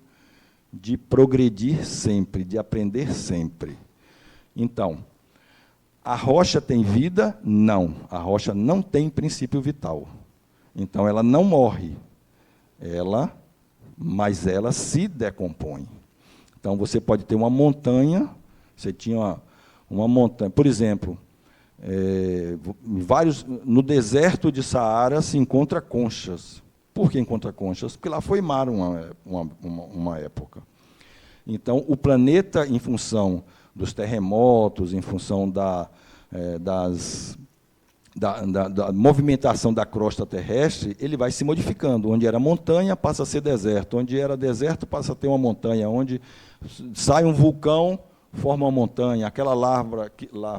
de progredir sempre, de aprender sempre. Então, A rocha tem vida? Não. A rocha não tem princípio vital. Então, ela não morre. Mas ela se decompõe. Então, você pode ter uma montanha, você tinha uma montanha, por exemplo, no deserto de Saara se encontra conchas. Por que encontra conchas? Porque lá foi mar uma época. Então, o planeta, em função dos terremotos, em função da movimentação da crosta terrestre, ele vai se modificando. Onde era montanha, passa a ser deserto. Onde era deserto, passa a ter uma montanha. Onde sai um vulcão, forma uma montanha. Aquela lava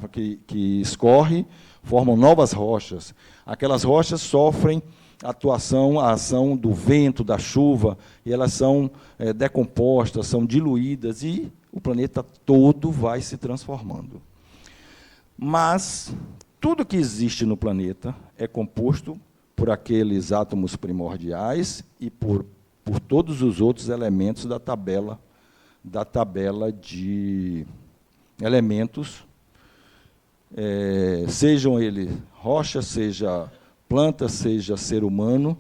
que escorre, formam novas rochas. Aquelas rochas sofrem a ação do vento, da chuva, e elas são decompostas, são diluídas, e o planeta todo vai se transformando. Mas tudo que existe no planeta é composto por aqueles átomos primordiais e por todos os outros elementos da tabela de elementos, sejam eles rocha, seja planta, seja ser humano,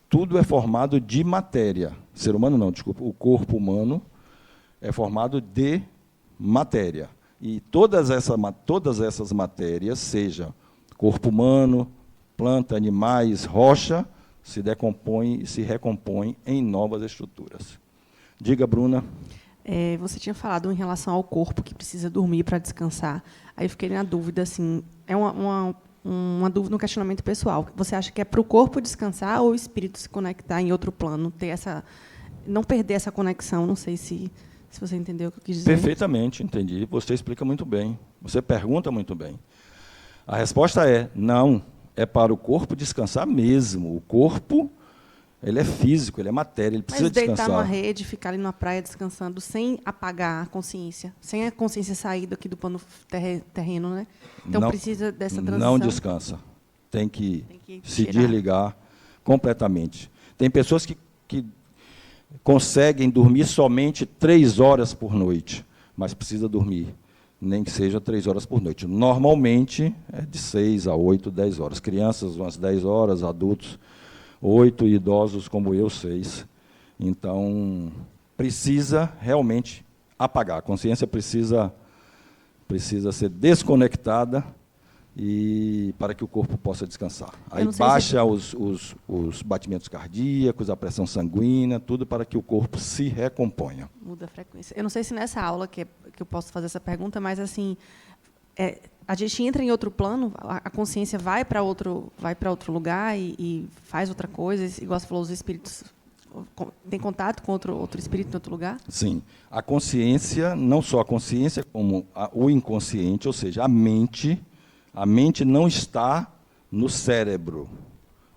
tudo é formado de matéria. Ser humano não, desculpa, o corpo humano é formado de matéria. E todas essas matérias, seja corpo humano, planta, animais, rocha, se decompõem e se recompõem em novas estruturas. Diga, Bruna. Você tinha falado em relação ao corpo que precisa dormir para descansar. Aí eu fiquei na dúvida, assim, é uma dúvida, um questionamento pessoal. Você acha que é para o corpo descansar ou o espírito se conectar em outro plano, não perder essa conexão? Não sei se você entendeu o que eu quis dizer. Perfeitamente, entendi. Você explica muito bem. Você pergunta muito bem. A resposta é não. É para o corpo descansar mesmo. O corpo, ele é físico, ele é matéria, ele precisa descansar. Mas deitar numa rede, ficar ali na praia descansando, sem apagar a consciência, sem a consciência sair daqui do plano terreno, né? Então, não, precisa dessa transição. Não descansa. Tem que se desligar completamente. Tem pessoas que conseguem dormir somente 3 horas por noite, mas precisa dormir, nem que seja 3 horas por noite. Normalmente, é de 6 a 8, 10 horas. Crianças, umas 10 horas, adultos, 8, idosos como eu, 6. Então, precisa realmente apagar. A consciência precisa ser desconectada e para que o corpo possa descansar. Aí baixa os batimentos cardíacos, a pressão sanguínea, tudo para que o corpo se recomponha. Muda a frequência. Eu não sei se nessa aula que eu posso fazer essa pergunta, mas assim, a gente entra em outro plano, a consciência vai para outro lugar e faz outra coisa, igual você falou, os espíritos tem contato com outro espírito em outro lugar? Sim. A consciência, não só a consciência, como o inconsciente, ou seja, a mente não está no cérebro.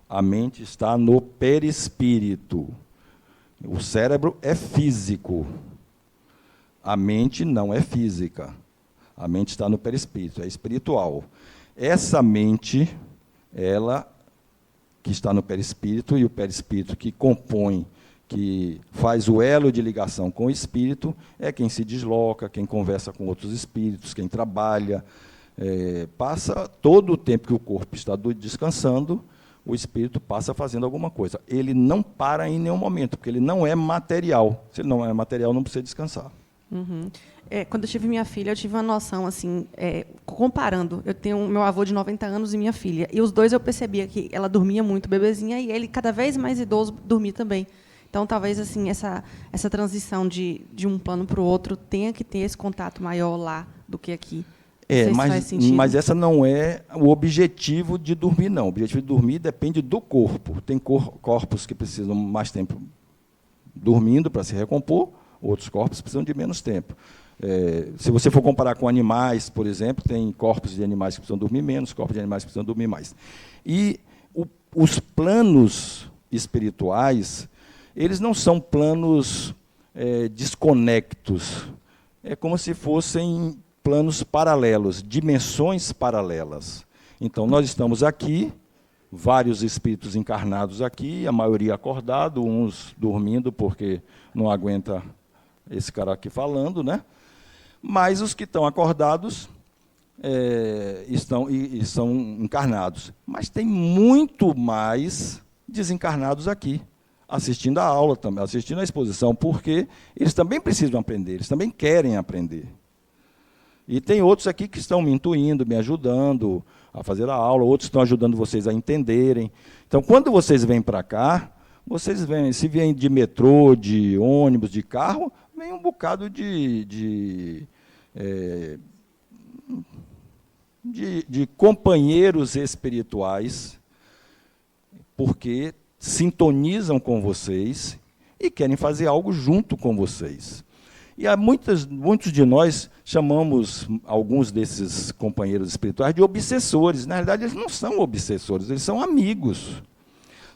A mente está no perispírito. O cérebro é físico. A mente não é física. A mente está no perispírito, é espiritual. Essa mente, ela que está no perispírito, e o perispírito que compõe, que faz o elo de ligação com o espírito, é quem se desloca, quem conversa com outros espíritos, quem trabalha. Passa todo o tempo que o corpo está descansando, o espírito passa fazendo alguma coisa. Ele não para em nenhum momento, porque ele não é material. Se ele não é material, não precisa descansar. Uhum. Quando eu tive minha filha, eu tive uma noção, assim, comparando. Eu tenho meu avô de 90 anos e minha filha. E os dois eu percebia que ela dormia muito, bebezinha, e ele, cada vez mais idoso, dormia também. Então, talvez assim essa transição de um plano para o outro tenha que ter esse contato maior lá do que aqui. Mas essa não é o objetivo de dormir, não. O objetivo de dormir depende do corpo. Tem corpos que precisam mais tempo dormindo para se recompor, outros corpos precisam de menos tempo. Se você for comparar com animais, por exemplo, tem corpos de animais que precisam dormir menos, corpos de animais que precisam dormir mais. E os planos espirituais, eles não são planos desconectos. É como se fossem planos paralelos, dimensões paralelas. Então, nós estamos aqui, vários espíritos encarnados aqui, a maioria acordado, uns dormindo porque não aguenta esse cara aqui falando, né? Mas os que estão acordados são encarnados. Mas tem muito mais desencarnados aqui, assistindo a aula, também, assistindo a exposição, porque eles também precisam aprender, eles também querem aprender. E tem outros aqui que estão me intuindo, me ajudando a fazer a aula, outros estão ajudando vocês a entenderem. Então, quando vocês vêm para cá, vocês vêm, se vêm de metrô, de ônibus, de carro, vem um bocado de companheiros espirituais, porque sintonizam com vocês e querem fazer algo junto com vocês. E há muitos de nós chamamos alguns desses companheiros espirituais de obsessores. Na realidade, eles não são obsessores, eles são amigos.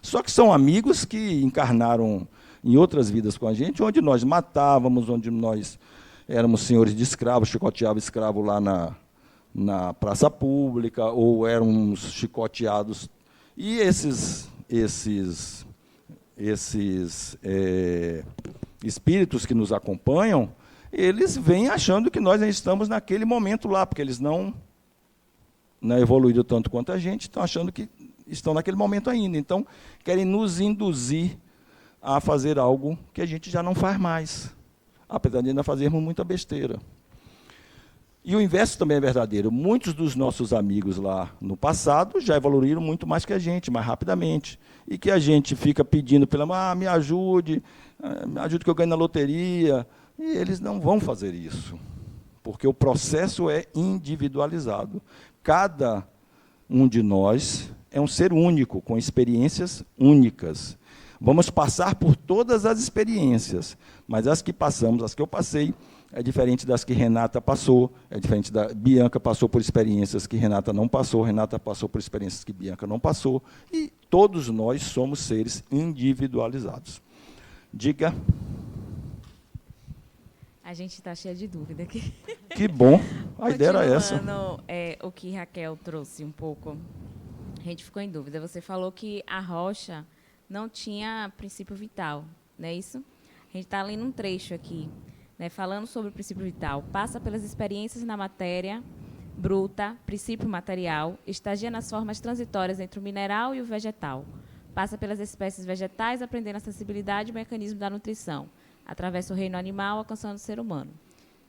Só que são amigos que encarnaram em outras vidas com a gente, onde nós matávamos, onde nós éramos senhores de escravos, chicoteava escravo lá na praça pública, ou éramos chicoteados. E esses espíritos que nos acompanham, eles vêm achando que nós estamos naquele momento lá, porque eles não evoluíram tanto quanto a gente, estão achando que estão naquele momento ainda. Então, querem nos induzir a fazer algo que a gente já não faz mais, apesar de ainda fazermos muita besteira. E o inverso também é verdadeiro. Muitos dos nossos amigos lá no passado já evoluíram muito mais que a gente, mais rapidamente. E que a gente fica pedindo me ajude que eu ganhe na loteria. E eles não vão fazer isso, porque o processo é individualizado. Cada um de nós é um ser único, com experiências únicas. Vamos passar por todas as experiências, mas as que passamos, as que eu passei, é diferente das que Renata passou, é diferente da Bianca passou por experiências que Renata não passou, Renata passou por experiências que Bianca não passou, e todos nós somos seres individualizados. Diga. A gente está cheia de dúvida aqui. Que bom, a ideia era essa. O que Raquel trouxe um pouco, a gente ficou em dúvida. Você falou que a rocha não tinha princípio vital, não é isso? A gente está lendo um trecho aqui, né, falando sobre o princípio vital. Passa pelas experiências na matéria bruta, princípio material, estagia nas formas transitórias entre o mineral e o vegetal. Passa pelas espécies vegetais, aprendendo a sensibilidade e o mecanismo da nutrição. Atravessa o reino animal, alcançando o ser humano.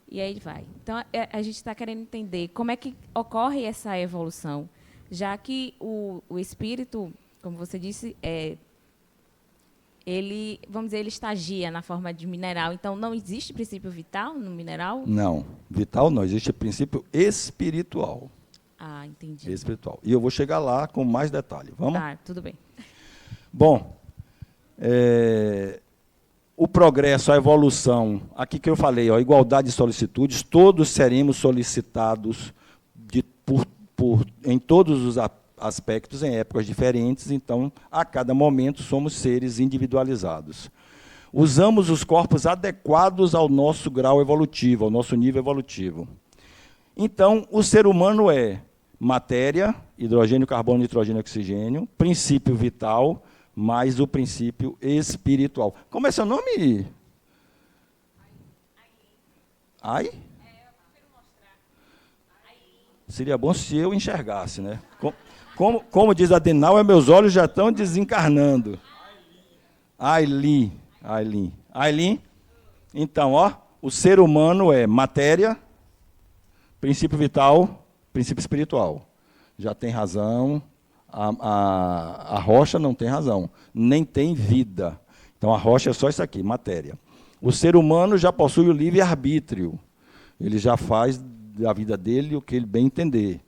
E aí vai. Então, a gente está querendo entender como é que ocorre essa evolução, já que o espírito, como você disse, ele estagia na forma de mineral. Então, não existe princípio vital no mineral? Não, vital não, existe princípio espiritual. Ah, entendi. Espiritual. E eu vou chegar lá com mais detalhe. Vamos? Tá, tudo bem. Bom, o progresso, a evolução, aqui que eu falei, igualdade de solicitudes, todos seremos solicitados em todos os aspectos, em épocas diferentes, então, a cada momento, somos seres individualizados. Usamos os corpos adequados ao nosso grau evolutivo, ao nosso nível evolutivo. Então, o ser humano é matéria, hidrogênio, carbono, nitrogênio, oxigênio, princípio vital, mais o princípio espiritual. Como é seu nome? Ai? Seria bom se eu enxergasse, né? Como diz a Denal, meus olhos já estão desencarnando. Aileen. Então, o ser humano é matéria, princípio vital, princípio espiritual. Já tem razão. A rocha não tem razão, nem tem vida. Então, a rocha é só isso aqui, matéria. O ser humano já possui o livre-arbítrio. Ele já faz da vida dele o que ele bem entender.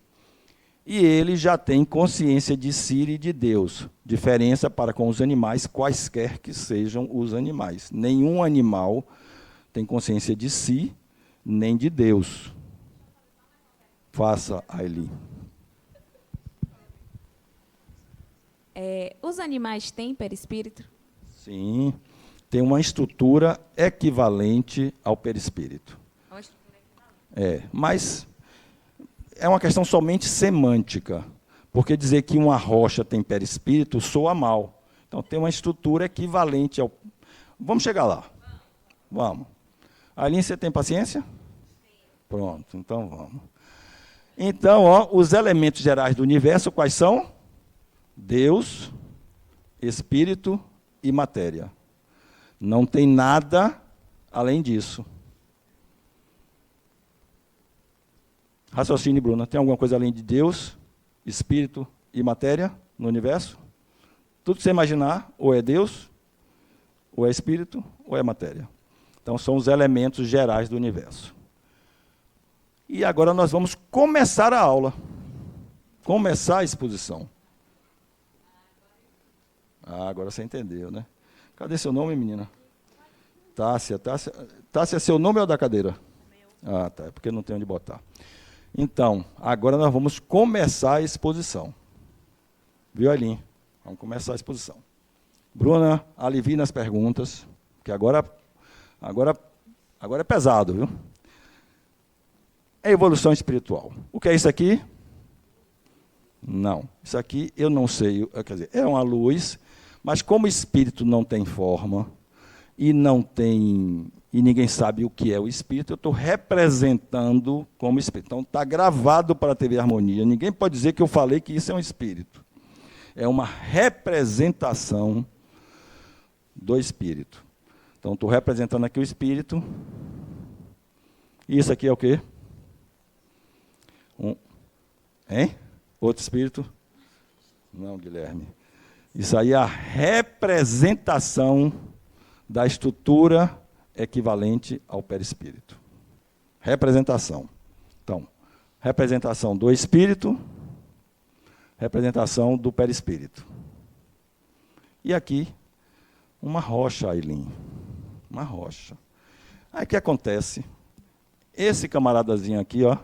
E ele já tem consciência de si e de Deus. Diferença para com os animais, quaisquer que sejam os animais. Nenhum animal tem consciência de si, nem de Deus. Faça, Aileen. Os animais têm perispírito? Sim, tem uma estrutura equivalente ao perispírito. Mas é uma questão somente semântica, porque dizer que uma rocha tem perispírito soa mal. Então, tem uma estrutura equivalente ao... Vamos chegar lá. Vamos. Aline, você tem paciência? Sim. Pronto, então vamos. Então, ó, os elementos gerais do universo, quais são? Deus, Espírito e matéria. Não tem nada além disso. Raciocínio, Bruna. Tem alguma coisa além de Deus, Espírito e matéria no universo? Tudo que você imaginar, ou é Deus, ou é Espírito, ou é matéria. Então, são os elementos gerais do universo. E agora nós vamos começar a aula. Começar a exposição. Ah, agora você entendeu, né? Cadê seu nome, menina? Tássia. Tássia, seu nome é o da cadeira? Ah, tá. É porque não tem onde botar. Então, agora nós vamos começar a exposição. Viu, Aileen? Vamos começar a exposição. Bruna, alivie nas perguntas, que agora é pesado, viu? É evolução espiritual. O que é isso aqui? Não. Isso aqui eu não sei. Quer dizer, é uma luz, mas como o espírito não tem forma e ninguém sabe o que é o espírito, eu estou representando como espírito. Então está gravado para a TV Harmonia. Ninguém pode dizer que eu falei que isso é um espírito. É uma representação do espírito. Então estou representando aqui o espírito. Isso aqui é o quê? Hein? Outro espírito? Não, Guilherme. Isso aí é a representação da estrutura equivalente ao perispírito. Representação. Então, representação do espírito, representação do perispírito. E aqui, uma rocha, Aileen. Uma rocha. Aí o que acontece? Esse camaradazinho aqui, ó,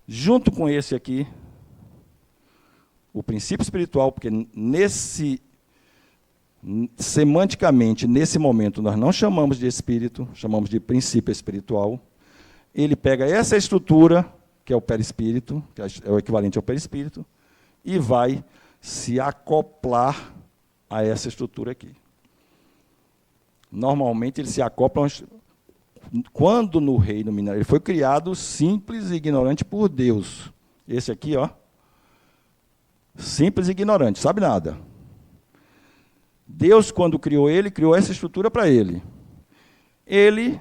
junto com esse aqui, o princípio espiritual, porque semanticamente, nesse momento, nós não chamamos de espírito, chamamos de princípio espiritual. Ele pega essa estrutura, que é o perispírito, que é o equivalente ao perispírito, e vai se acoplar a essa estrutura aqui. Normalmente, ele se acopla quando no reino mineral. Ele foi criado simples e ignorante por Deus. Esse aqui, ó, simples e ignorante, sabe nada. Deus, quando criou ele, criou essa estrutura para ele. Ele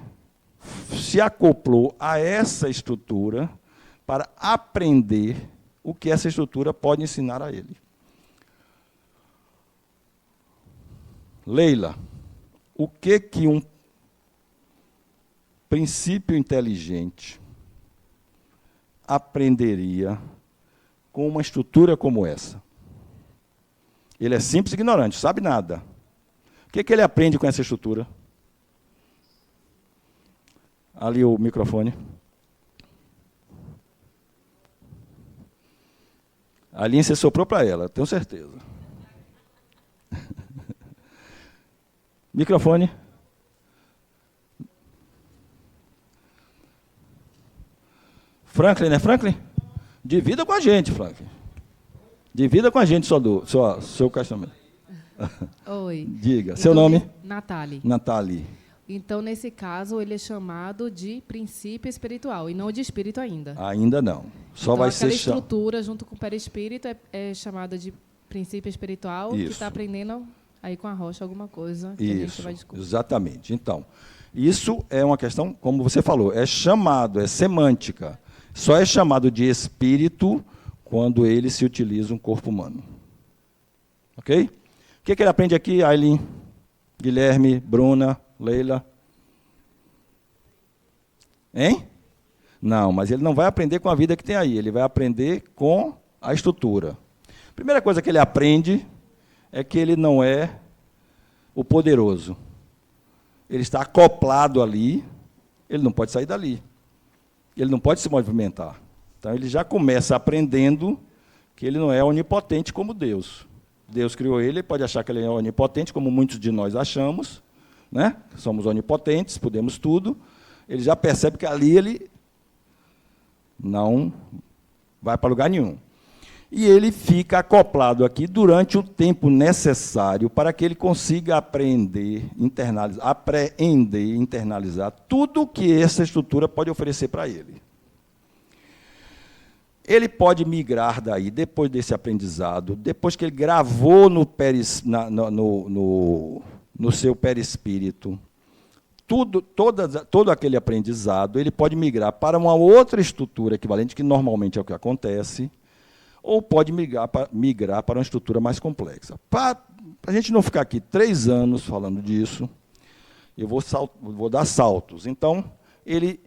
se acoplou a essa estrutura para aprender o que essa estrutura pode ensinar a ele. Leila, o que um princípio inteligente aprenderia com uma estrutura como essa? Ele é simples e ignorante, sabe nada. O que ele aprende com essa estrutura? Ali o microfone. A Aline, você soprou para ela, tenho certeza. Microfone. Franklin, né, Franklin? Divida com a gente, Franklin. Divida com a gente seu questionamento. Oi. Diga. Então, Seu nome? Natália. Natália. Então, nesse caso, ele é chamado de princípio espiritual e não de espírito ainda. Ainda não. Só então, vai ser aquela estrutura, junto com o perispírito, é chamada de princípio espiritual, Isso. que está aprendendo aí com a rocha alguma coisa que a gente vai descobrir. Exatamente. Então, isso é uma questão, como você falou, é chamado, é semântica. Só é chamado de espírito quando ele se utiliza um corpo humano. Ok? O que ele aprende aqui, Aileen, Guilherme, Bruna, Leila? Hein? Não, mas ele não vai aprender com a vida que tem aí, ele vai aprender com a estrutura. A primeira coisa que ele aprende é que ele não é o poderoso. Ele está acoplado ali, ele não pode sair dali. Ele não pode se movimentar. Então, ele já começa aprendendo que ele não é onipotente como Deus. Deus criou ele pode achar que ele é onipotente, como muitos de nós achamos, né? Somos onipotentes, podemos tudo. Ele já percebe que ali ele não vai para lugar nenhum. E ele fica acoplado aqui durante o tempo necessário para que ele consiga apreender, internalizar tudo o que essa estrutura pode oferecer para ele. Ele pode migrar daí, depois desse aprendizado, depois que ele gravou no seu perispírito, todo aquele aprendizado, ele pode migrar para uma outra estrutura equivalente, que normalmente é o que acontece, ou pode migrar para uma estrutura mais complexa. Para a gente não ficar aqui 3 anos falando disso, eu vou dar saltos. Então, ele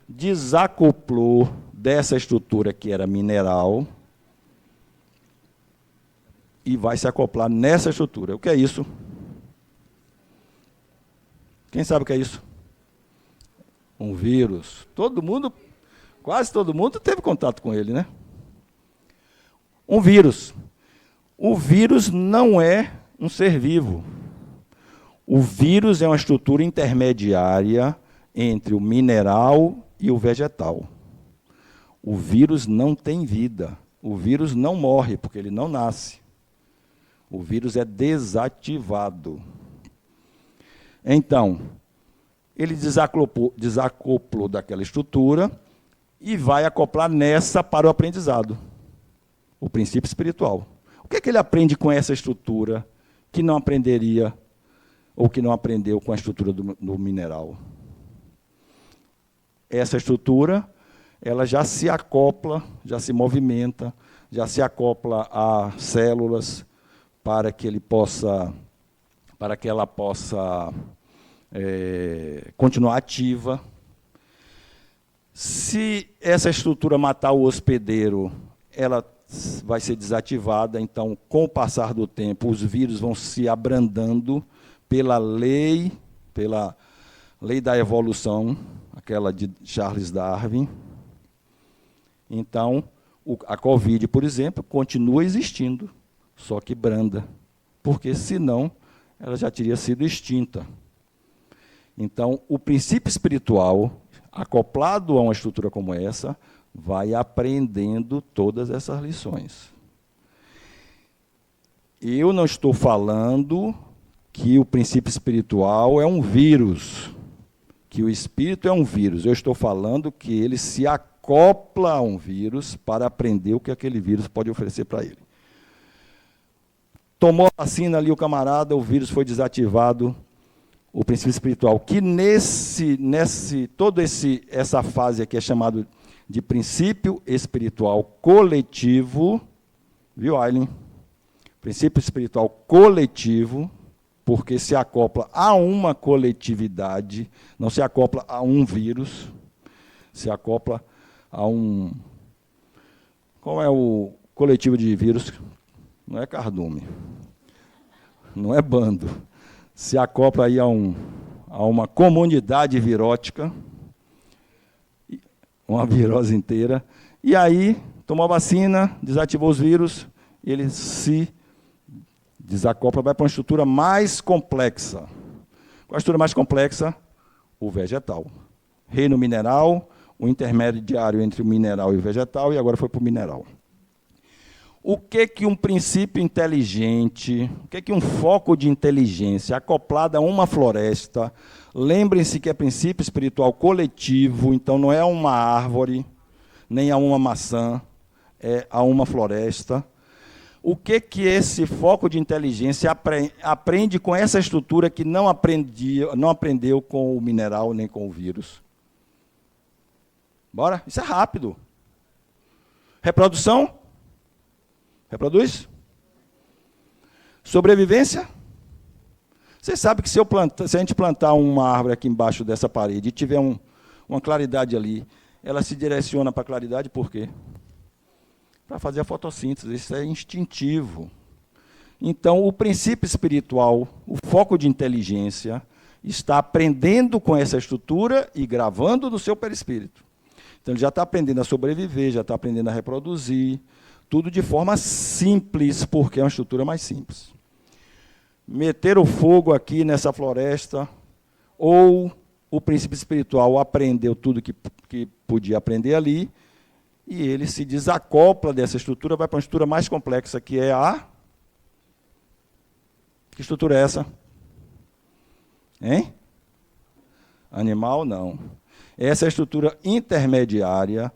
desacoplou dessa estrutura que era mineral e vai se acoplar nessa estrutura. O que é isso? Quem sabe o que é isso? Um vírus. Quase todo mundo teve contato com ele, né? Um vírus. O vírus não é um ser vivo. O vírus é uma estrutura intermediária entre o mineral e o vegetal. O vírus não tem vida. O vírus não morre, porque ele não nasce. O vírus é desativado. Então, ele desacoplou daquela estrutura e vai acoplar nessa para o aprendizado, o princípio espiritual. O que é que ele aprende com essa estrutura que não aprenderia ou que não aprendeu com a estrutura do mineral? Essa estrutura, ela já se acopla, já se movimenta, já se acopla a células para que ela possa continuar ativa. Se essa estrutura matar o hospedeiro, ela vai ser desativada. Então, com o passar do tempo, os vírus vão se abrandando pela lei da evolução, aquela de Charles Darwin. Então, a Covid, por exemplo, continua existindo, só que branda, porque senão ela já teria sido extinta. Então, o princípio espiritual, acoplado a uma estrutura como essa, vai aprendendo todas essas lições. Eu não estou falando que o princípio espiritual é um vírus, que o espírito é um vírus. Eu estou falando que ele se acopla a um vírus para aprender o que aquele vírus pode oferecer para ele. Tomou a vacina ali o camarada, o vírus foi desativado. O princípio espiritual, que essa fase aqui é chamado de princípio espiritual coletivo, viu, Aileen? Princípio espiritual coletivo, porque se acopla a uma coletividade, não se acopla a um vírus, se acopla a um... Qual é o coletivo de vírus? Não é cardume, não é bando. Se acopla aí a uma comunidade virótica, uma virose inteira, e aí tomou a vacina, desativou os vírus, ele se desacopla, vai para uma estrutura mais complexa. Qual a estrutura mais complexa? O vegetal. Reino mineral, o intermediário entre o mineral e o vegetal, e agora foi para o mineral. O que um princípio inteligente, o que um foco de inteligência acoplado a uma floresta, lembrem-se que é princípio espiritual coletivo, então não é uma árvore, nem a uma maçã, é a uma floresta. O que esse foco de inteligência aprende com essa estrutura que não aprendeu com o mineral nem com o vírus? Bora? Isso é rápido. Reprodução? Reproduz? Sobrevivência? Você sabe que se a gente plantar uma árvore aqui embaixo dessa parede e tiver uma claridade ali, ela se direciona para a claridade por quê? Para fazer a fotossíntese, isso é instintivo. Então, o princípio espiritual, o foco de inteligência, está aprendendo com essa estrutura e gravando no seu perispírito. Então, ele já está aprendendo a sobreviver, já está aprendendo a reproduzir, tudo de forma simples, porque é uma estrutura mais simples. Meter o fogo aqui nessa floresta, ou o princípio espiritual aprendeu tudo que podia aprender ali, e ele se desacopla dessa estrutura, vai para uma estrutura mais complexa, que é a... Que estrutura é essa? Hein? Animal, não. Essa é a estrutura intermediária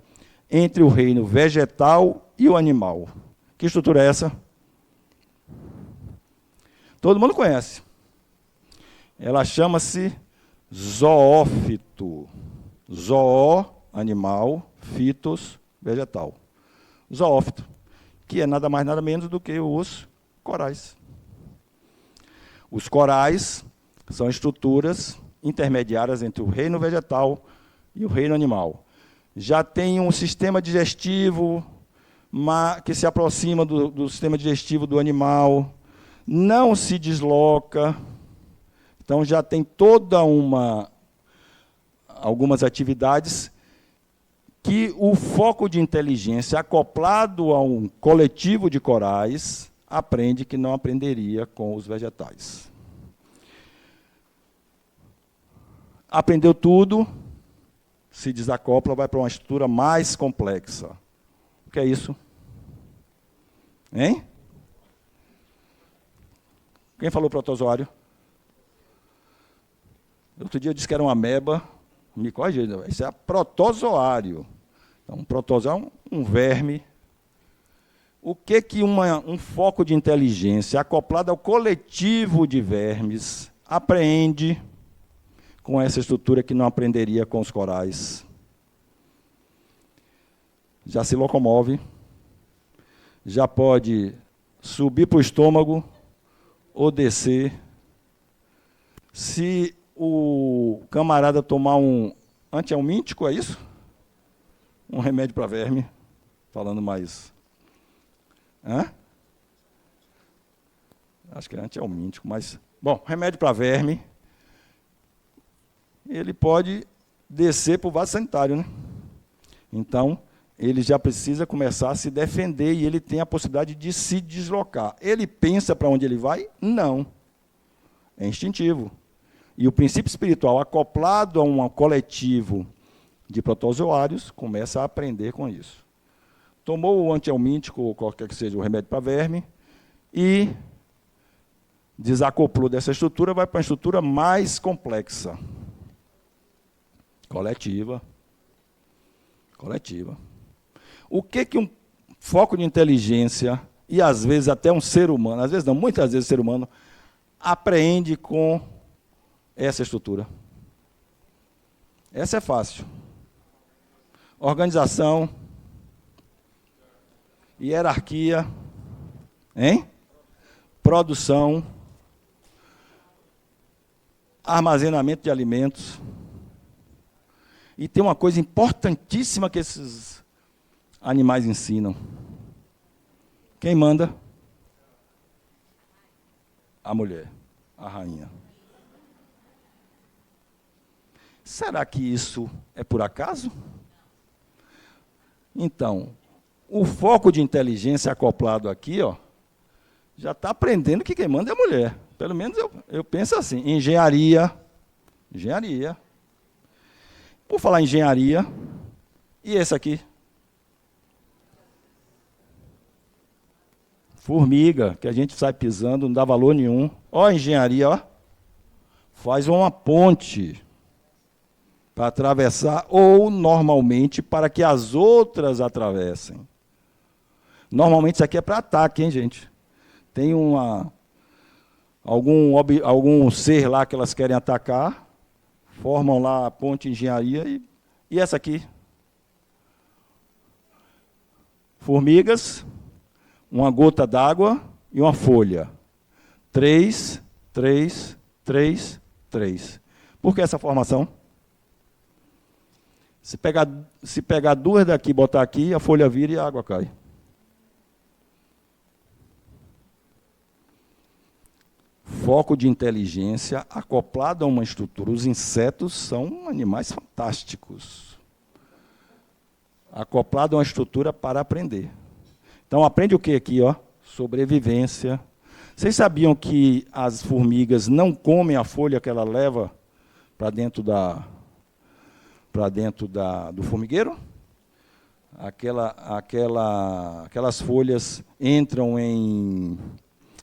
entre o reino vegetal e o animal. Que estrutura é essa? Todo mundo conhece. Ela chama-se zoófito. Zoó, animal, fitos, vegetal. Zoófito, que é nada mais nada menos do que os corais. Os corais são estruturas intermediárias entre o reino vegetal e o reino animal. Já tem um sistema digestivo que se aproxima do sistema digestivo do animal, não se desloca, então já tem algumas atividades que o foco de inteligência acoplado a um coletivo de corais aprende que não aprenderia com os vegetais. Aprendeu tudo, se desacopla, vai para uma estrutura mais complexa. O que é isso? Hein? Quem falou protozoário? Outro dia eu disse que era uma ameba. Me corrija, isso é protozoário. Então, um protozoário é um verme. O que um foco de inteligência acoplado ao coletivo de vermes aprende com essa estrutura que não aprenderia com os corais? Já se locomove, já pode subir para o estômago ou descer. Se o camarada tomar um antihelmíntico, é isso? Um remédio para verme, falando mais... Hã? Acho que é antihelmíntico, mas... Bom, remédio para verme, ele pode descer para o vaso sanitário, né? Então, ele já precisa começar a se defender e ele tem a possibilidade de se deslocar. Ele pensa para onde ele vai? Não. É instintivo. E o princípio espiritual, acoplado a um coletivo de protozoários, começa a aprender com isso. Tomou o antihelmíntico, ou qualquer que seja o remédio para verme, e desacoplou dessa estrutura, vai para uma estrutura mais complexa. Coletiva. O que um foco de inteligência, e às vezes até um ser humano, às vezes não, muitas vezes o ser humano, apreende com essa estrutura? Essa é fácil. Organização, hierarquia, hein? Produção, armazenamento de alimentos. E tem uma coisa importantíssima que esses animais ensinam. Quem manda? A mulher, a rainha. Será que isso é por acaso? Então, o foco de inteligência acoplado aqui, ó, já está aprendendo que quem manda é a mulher. Pelo menos eu penso assim. Engenharia. Por falar em engenharia, e esse aqui? Formiga, que a gente sai pisando, não dá valor nenhum. Ó a engenharia, ó. Faz uma ponte para atravessar, ou normalmente para que as outras atravessem. Normalmente isso aqui é para ataque, hein, gente? Tem algum ser lá que elas querem atacar, formam lá a ponte de engenharia, e essa aqui? Formigas, uma gota d'água e uma folha. 3, 3, 3, 3. Por que essa formação? Se pegar duas daqui e botar aqui, a folha vira e a água cai. Foco de inteligência acoplado a uma estrutura. Os insetos são animais fantásticos. Acoplado a uma estrutura para aprender. Então, aprende o que aqui? Ó? Sobrevivência. Vocês sabiam que as formigas não comem a folha que ela leva para dentro do formigueiro? aquelas folhas entram em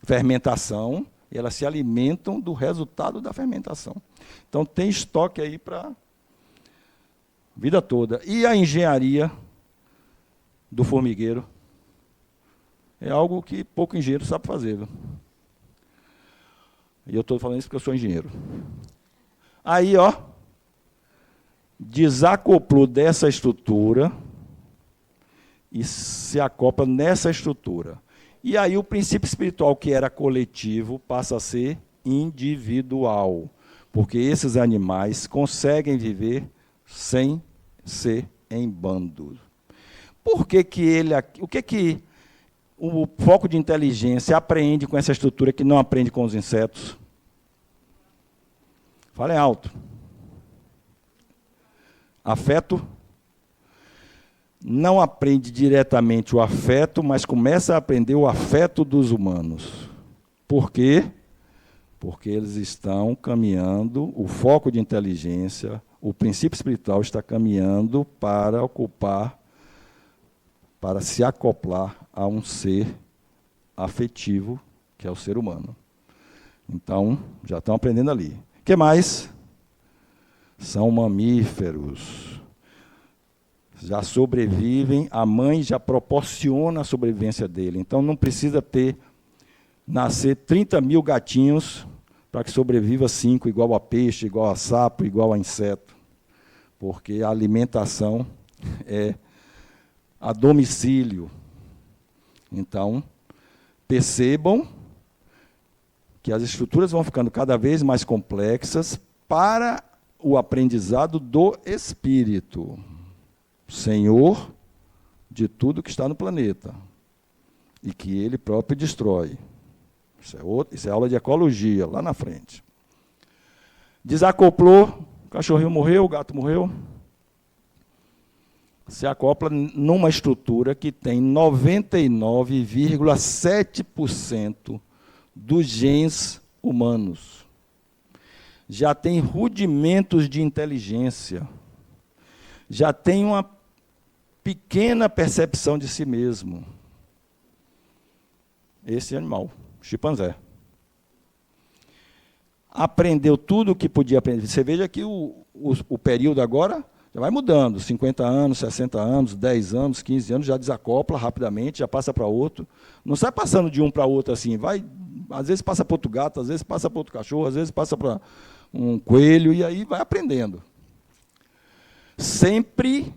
fermentação e elas se alimentam do resultado da fermentação. Então, tem estoque aí para a vida toda. E a engenharia do formigueiro é algo que pouco engenheiro sabe fazer. Viu? E eu estou falando isso porque eu sou engenheiro. Aí, ó, desacoplou dessa estrutura e se acopla nessa estrutura. E aí o princípio espiritual, que era coletivo, passa a ser individual, porque esses animais conseguem viver sem ser em bando. Por que o que o foco de inteligência aprende com essa estrutura que não aprende com os insetos? Falem alto. Afeto. Não aprende diretamente o afeto, mas começa a aprender o afeto dos humanos. Por quê? Porque eles estão caminhando, o foco de inteligência, o princípio espiritual está caminhando para ocupar, para se acoplar a um ser afetivo, que é o ser humano. Então, já estão aprendendo ali. O que mais? São mamíferos. Já sobrevivem, a mãe já proporciona a sobrevivência dele. Então, não precisa nascer 30 mil gatinhos para que sobreviva 5, igual a peixe, igual a sapo, igual a inseto. Porque a alimentação é a domicílio. Então, percebam que as estruturas vão ficando cada vez mais complexas para o aprendizado do espírito. Senhor de tudo que está no planeta e que ele próprio destrói. Isso é aula de ecologia, lá na frente. Desacoplou, o cachorrinho morreu, o gato morreu. Se acopla numa estrutura que tem 99,7% dos genes humanos. Já tem rudimentos de inteligência. Já tem uma pequena percepção de si mesmo. Esse animal, chimpanzé. Aprendeu tudo o que podia aprender. Você veja que o período agora já vai mudando. 50 anos, 60 anos, 10 anos, 15 anos, já desacopla rapidamente, já passa para outro. Não sai passando de um para outro assim. Vai, às vezes passa para outro gato, às vezes passa para outro cachorro, às vezes passa para um coelho, e aí vai aprendendo. Sempre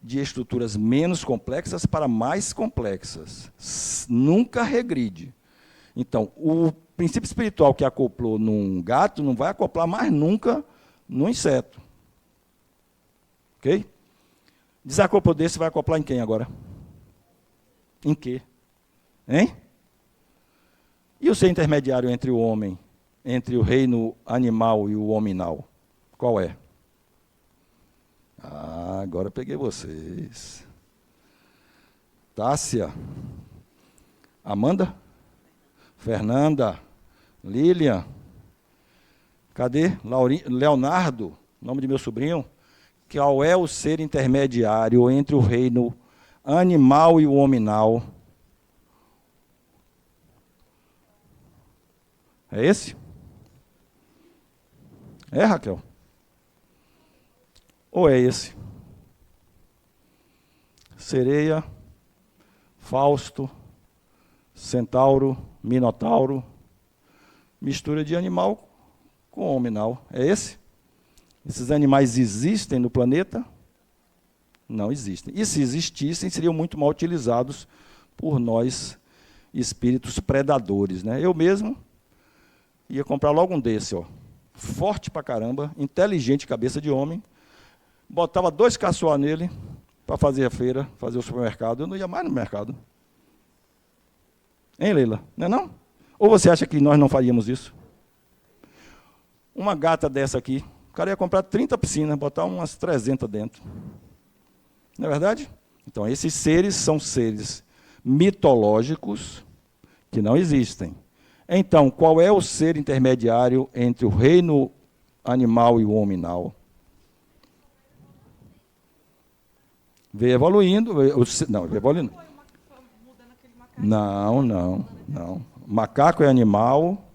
de estruturas menos complexas para mais complexas. Nunca regride. Então, o princípio espiritual que acoplou num gato não vai acoplar mais nunca no inseto. Ok? Desacoplou desse, vai acoplar em quem agora? Em quê? Hein? E o ser intermediário entre o homem, entre o reino animal e o hominal? Qual é? Ah, agora peguei vocês. Tássia, Amanda, Fernanda, Lilian, cadê? Leonardo, nome de meu sobrinho. Qual é o ser intermediário entre o reino animal e o hominal? É esse? É, Raquel? Ou é esse? Sereia, Fausto, Centauro, Minotauro, mistura de animal com hominal. É esse? Esses animais existem no planeta? Não existem. E se existissem, seriam muito mal utilizados por nós, espíritos predadores. Né? Eu mesmo ia comprar logo um desse, ó, forte pra caramba, inteligente, cabeça de homem, botava 2 caçoar nele para fazer a feira, fazer o supermercado. Eu não ia mais no mercado. Hein, Leila? Não é não? Ou você acha que nós não faríamos isso? Uma gata dessa aqui, o cara ia comprar 30 piscinas, botar umas 300 dentro. Não é verdade? Então, esses seres são seres mitológicos que não existem. Então, qual é o ser intermediário entre o reino animal e o hominal? Veio evoluindo. Não, veio evoluindo. Não. Macaco é animal,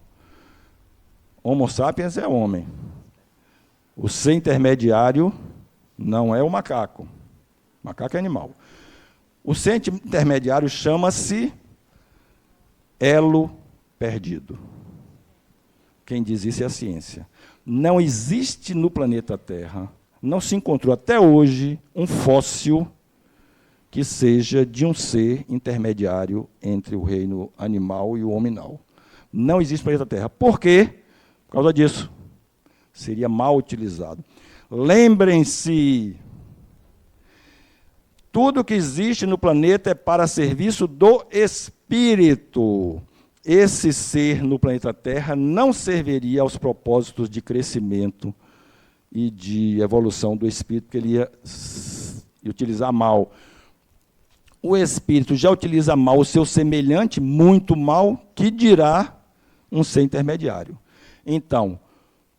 Homo sapiens é homem. O ser intermediário não é o macaco. Macaco é animal. O ser intermediário chama-se elo perdido. Quem diz isso é a ciência. Não existe no planeta Terra, não se encontrou até hoje um fóssil que seja de um ser intermediário entre o reino animal e o hominal. Não existe no planeta Terra. Por quê? Por causa disso. Seria mal utilizado. Lembrem-se, tudo que existe no planeta é para serviço do espírito. Esse ser no planeta Terra não serviria aos propósitos de crescimento e de evolução do espírito, que ele ia utilizar mal. O espírito já utiliza mal o seu semelhante, muito mal, que dirá um ser intermediário. Então,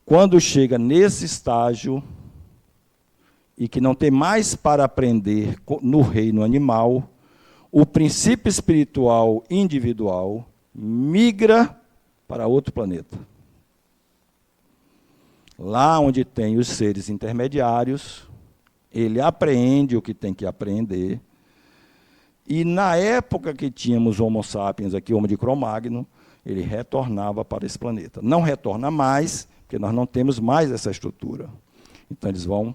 quando chega nesse estágio e que não tem mais para aprender no reino animal, o princípio espiritual individual migra para outro planeta. Lá onde tem os seres intermediários, ele apreende o que tem que aprender. E na época que tínhamos Homo sapiens aqui, Homo de Cro-Magnon, ele retornava para esse planeta. Não retorna mais, porque nós não temos mais essa estrutura. Então eles vão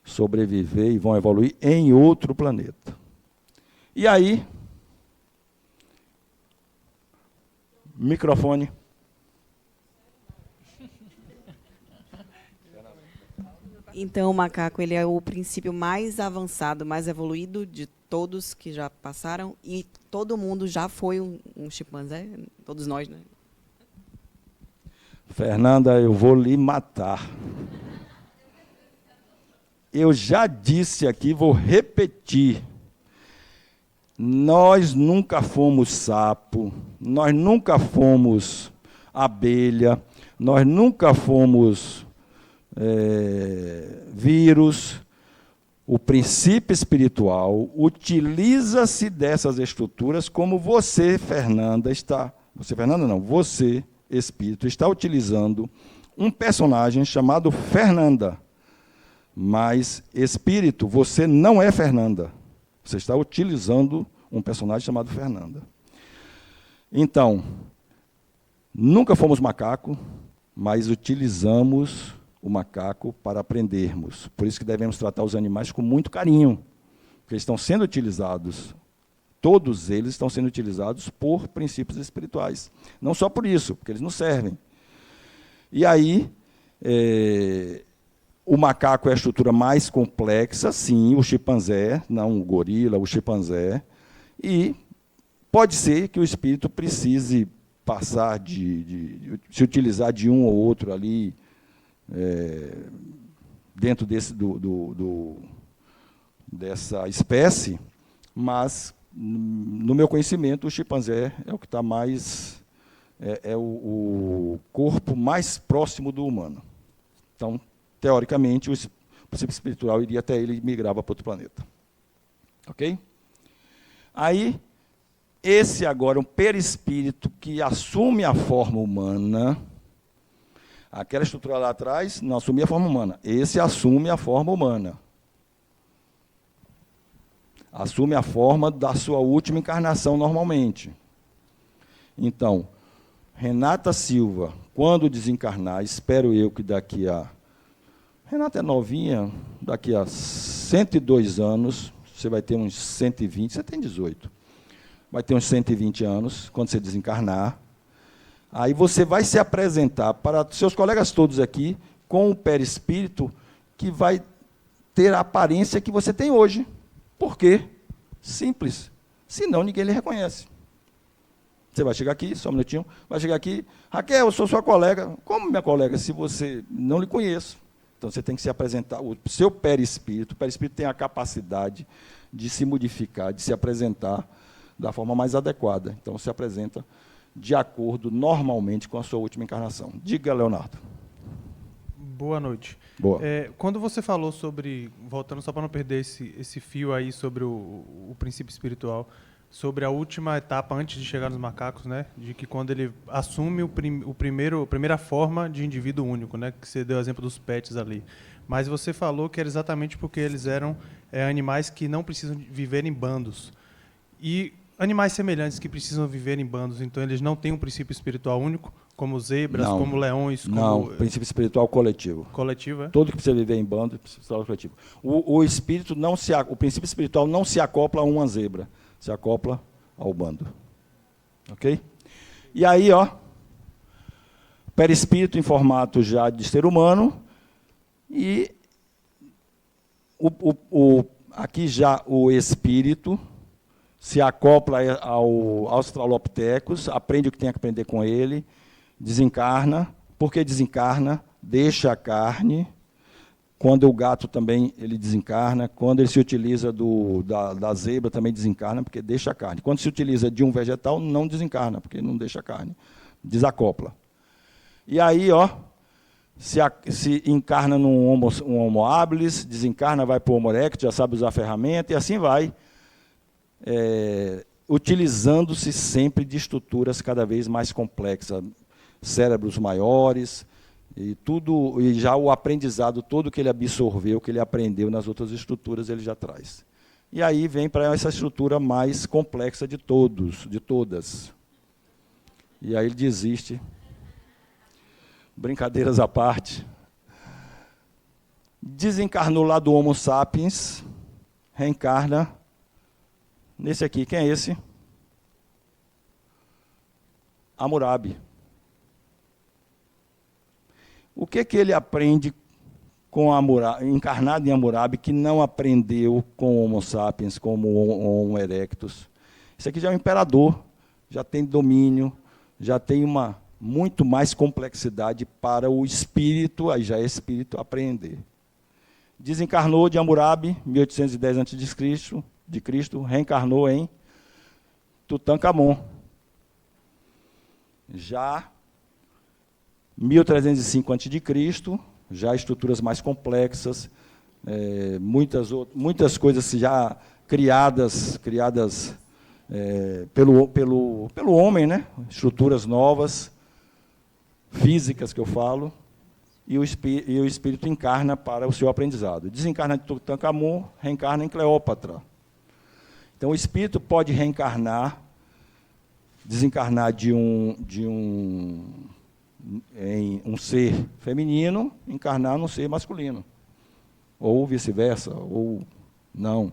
sobreviver e vão evoluir em outro planeta. E aí, microfone. Então, o macaco ele é o princípio mais avançado, mais evoluído de todos que já passaram, e todo mundo já foi um chimpanzé, todos nós, né? Fernanda, eu vou lhe matar. Eu já disse aqui, vou repetir. Nós nunca fomos sapo, nós nunca fomos abelha, nós nunca fomos vírus. O princípio espiritual utiliza-se dessas estruturas como você, Fernanda, está... Você, Fernanda, não. Você, espírito, está utilizando um personagem chamado Fernanda. Mas, espírito, você não é Fernanda. Você está utilizando um personagem chamado Fernanda. Então, nunca fomos macaco, mas utilizamos o macaco para aprendermos. Por isso que devemos tratar os animais com muito carinho, porque eles estão sendo utilizados, todos eles estão sendo utilizados por princípios espirituais. Não só por isso, porque eles nos servem. E aí, o macaco é a estrutura mais complexa, sim, o chimpanzé, não o gorila, o chimpanzé, e pode ser que o espírito precise passar de se utilizar de um ou outro ali, dentro dessa espécie, mas, no meu conhecimento, o chimpanzé é o que está mais... o corpo mais próximo do humano. Então, teoricamente, o princípio espiritual iria até ele e migrava para outro planeta. Ok? Aí, esse agora, um perispírito que assume a forma humana. Aquela estrutura lá atrás não assumia a forma humana. Esse assume a forma humana. Assume a forma da sua última encarnação normalmente. Então, Renata Silva, quando desencarnar, espero eu que daqui a... Renata é novinha, daqui a 102 anos, você vai ter uns 120, você tem 18. Vai ter uns 120 anos, quando você desencarnar. Aí você vai se apresentar para seus colegas todos aqui com o perispírito que vai ter a aparência que você tem hoje. Por quê? Simples. Senão ninguém lhe reconhece. Você vai chegar aqui, só um minutinho, vai chegar aqui, Raquel, eu sou sua colega. Como minha colega, se você não lhe conheço? Então você tem que se apresentar, o seu perispírito. O perispírito tem a capacidade de se modificar, de se apresentar da forma mais adequada. Então se apresenta de acordo, normalmente, com a sua última encarnação. Diga, Leonardo. Boa noite. Boa. Quando você falou sobre, voltando só para não perder esse fio aí sobre o princípio espiritual, sobre a última etapa antes de chegar nos macacos, né? De que quando ele assume a primeira forma de indivíduo único, né? Que você deu o exemplo dos pets ali. Mas você falou que era exatamente porque eles eram animais que não precisam viver em bandos. E animais semelhantes que precisam viver em bandos, então eles não têm um princípio espiritual único, como zebras, Não. como leões, como... Não, princípio espiritual coletivo. Coletivo, é? Todo que precisa viver em bando, princípio espiritual coletivo. O princípio espiritual não se acopla a uma zebra, se acopla ao bando. Ok? E aí, perispírito em formato já de ser humano, e aqui já o espírito se acopla ao Australopithecus, aprende o que tem que aprender com ele, desencarna. Por que desencarna? Deixa a carne. Quando o gato também ele desencarna. Quando ele se utiliza da zebra também desencarna, porque deixa a carne. Quando se utiliza de um vegetal, não desencarna, porque não deixa a carne. Desacopla. E aí, se encarna num Homo habilis, desencarna, vai para o Homo erectus, já sabe usar a ferramenta, e assim vai. Utilizando-se sempre de estruturas cada vez mais complexas, cérebros maiores, e já o aprendizado todo que ele absorveu, que ele aprendeu nas outras estruturas, ele já traz. E aí vem para essa estrutura mais complexa de todas. E aí ele desiste. Brincadeiras à parte. Desencarnou lá do Homo sapiens, reencarna nesse aqui. Quem é esse? Hammurabi. O que ele aprende com Hammurabi, encarnado em Hammurabi, que não aprendeu com Homo sapiens, como Homo erectus? Esse aqui já é um imperador, já tem domínio, já tem muito mais complexidade para o espírito, aí já é espírito, aprender. Desencarnou de Hammurabi, 1810 a.C., reencarnou em Tutankhamon. Já 1305 a.C., já estruturas mais complexas, muitas coisas já criadas pelo homem, né? Estruturas novas, físicas que eu falo, e o espírito encarna para o seu aprendizado. Desencarna de Tutankhamon, reencarna em Cleópatra. Então, o espírito pode desencarnar em um ser feminino, encarnar num ser masculino. Ou vice-versa, ou não.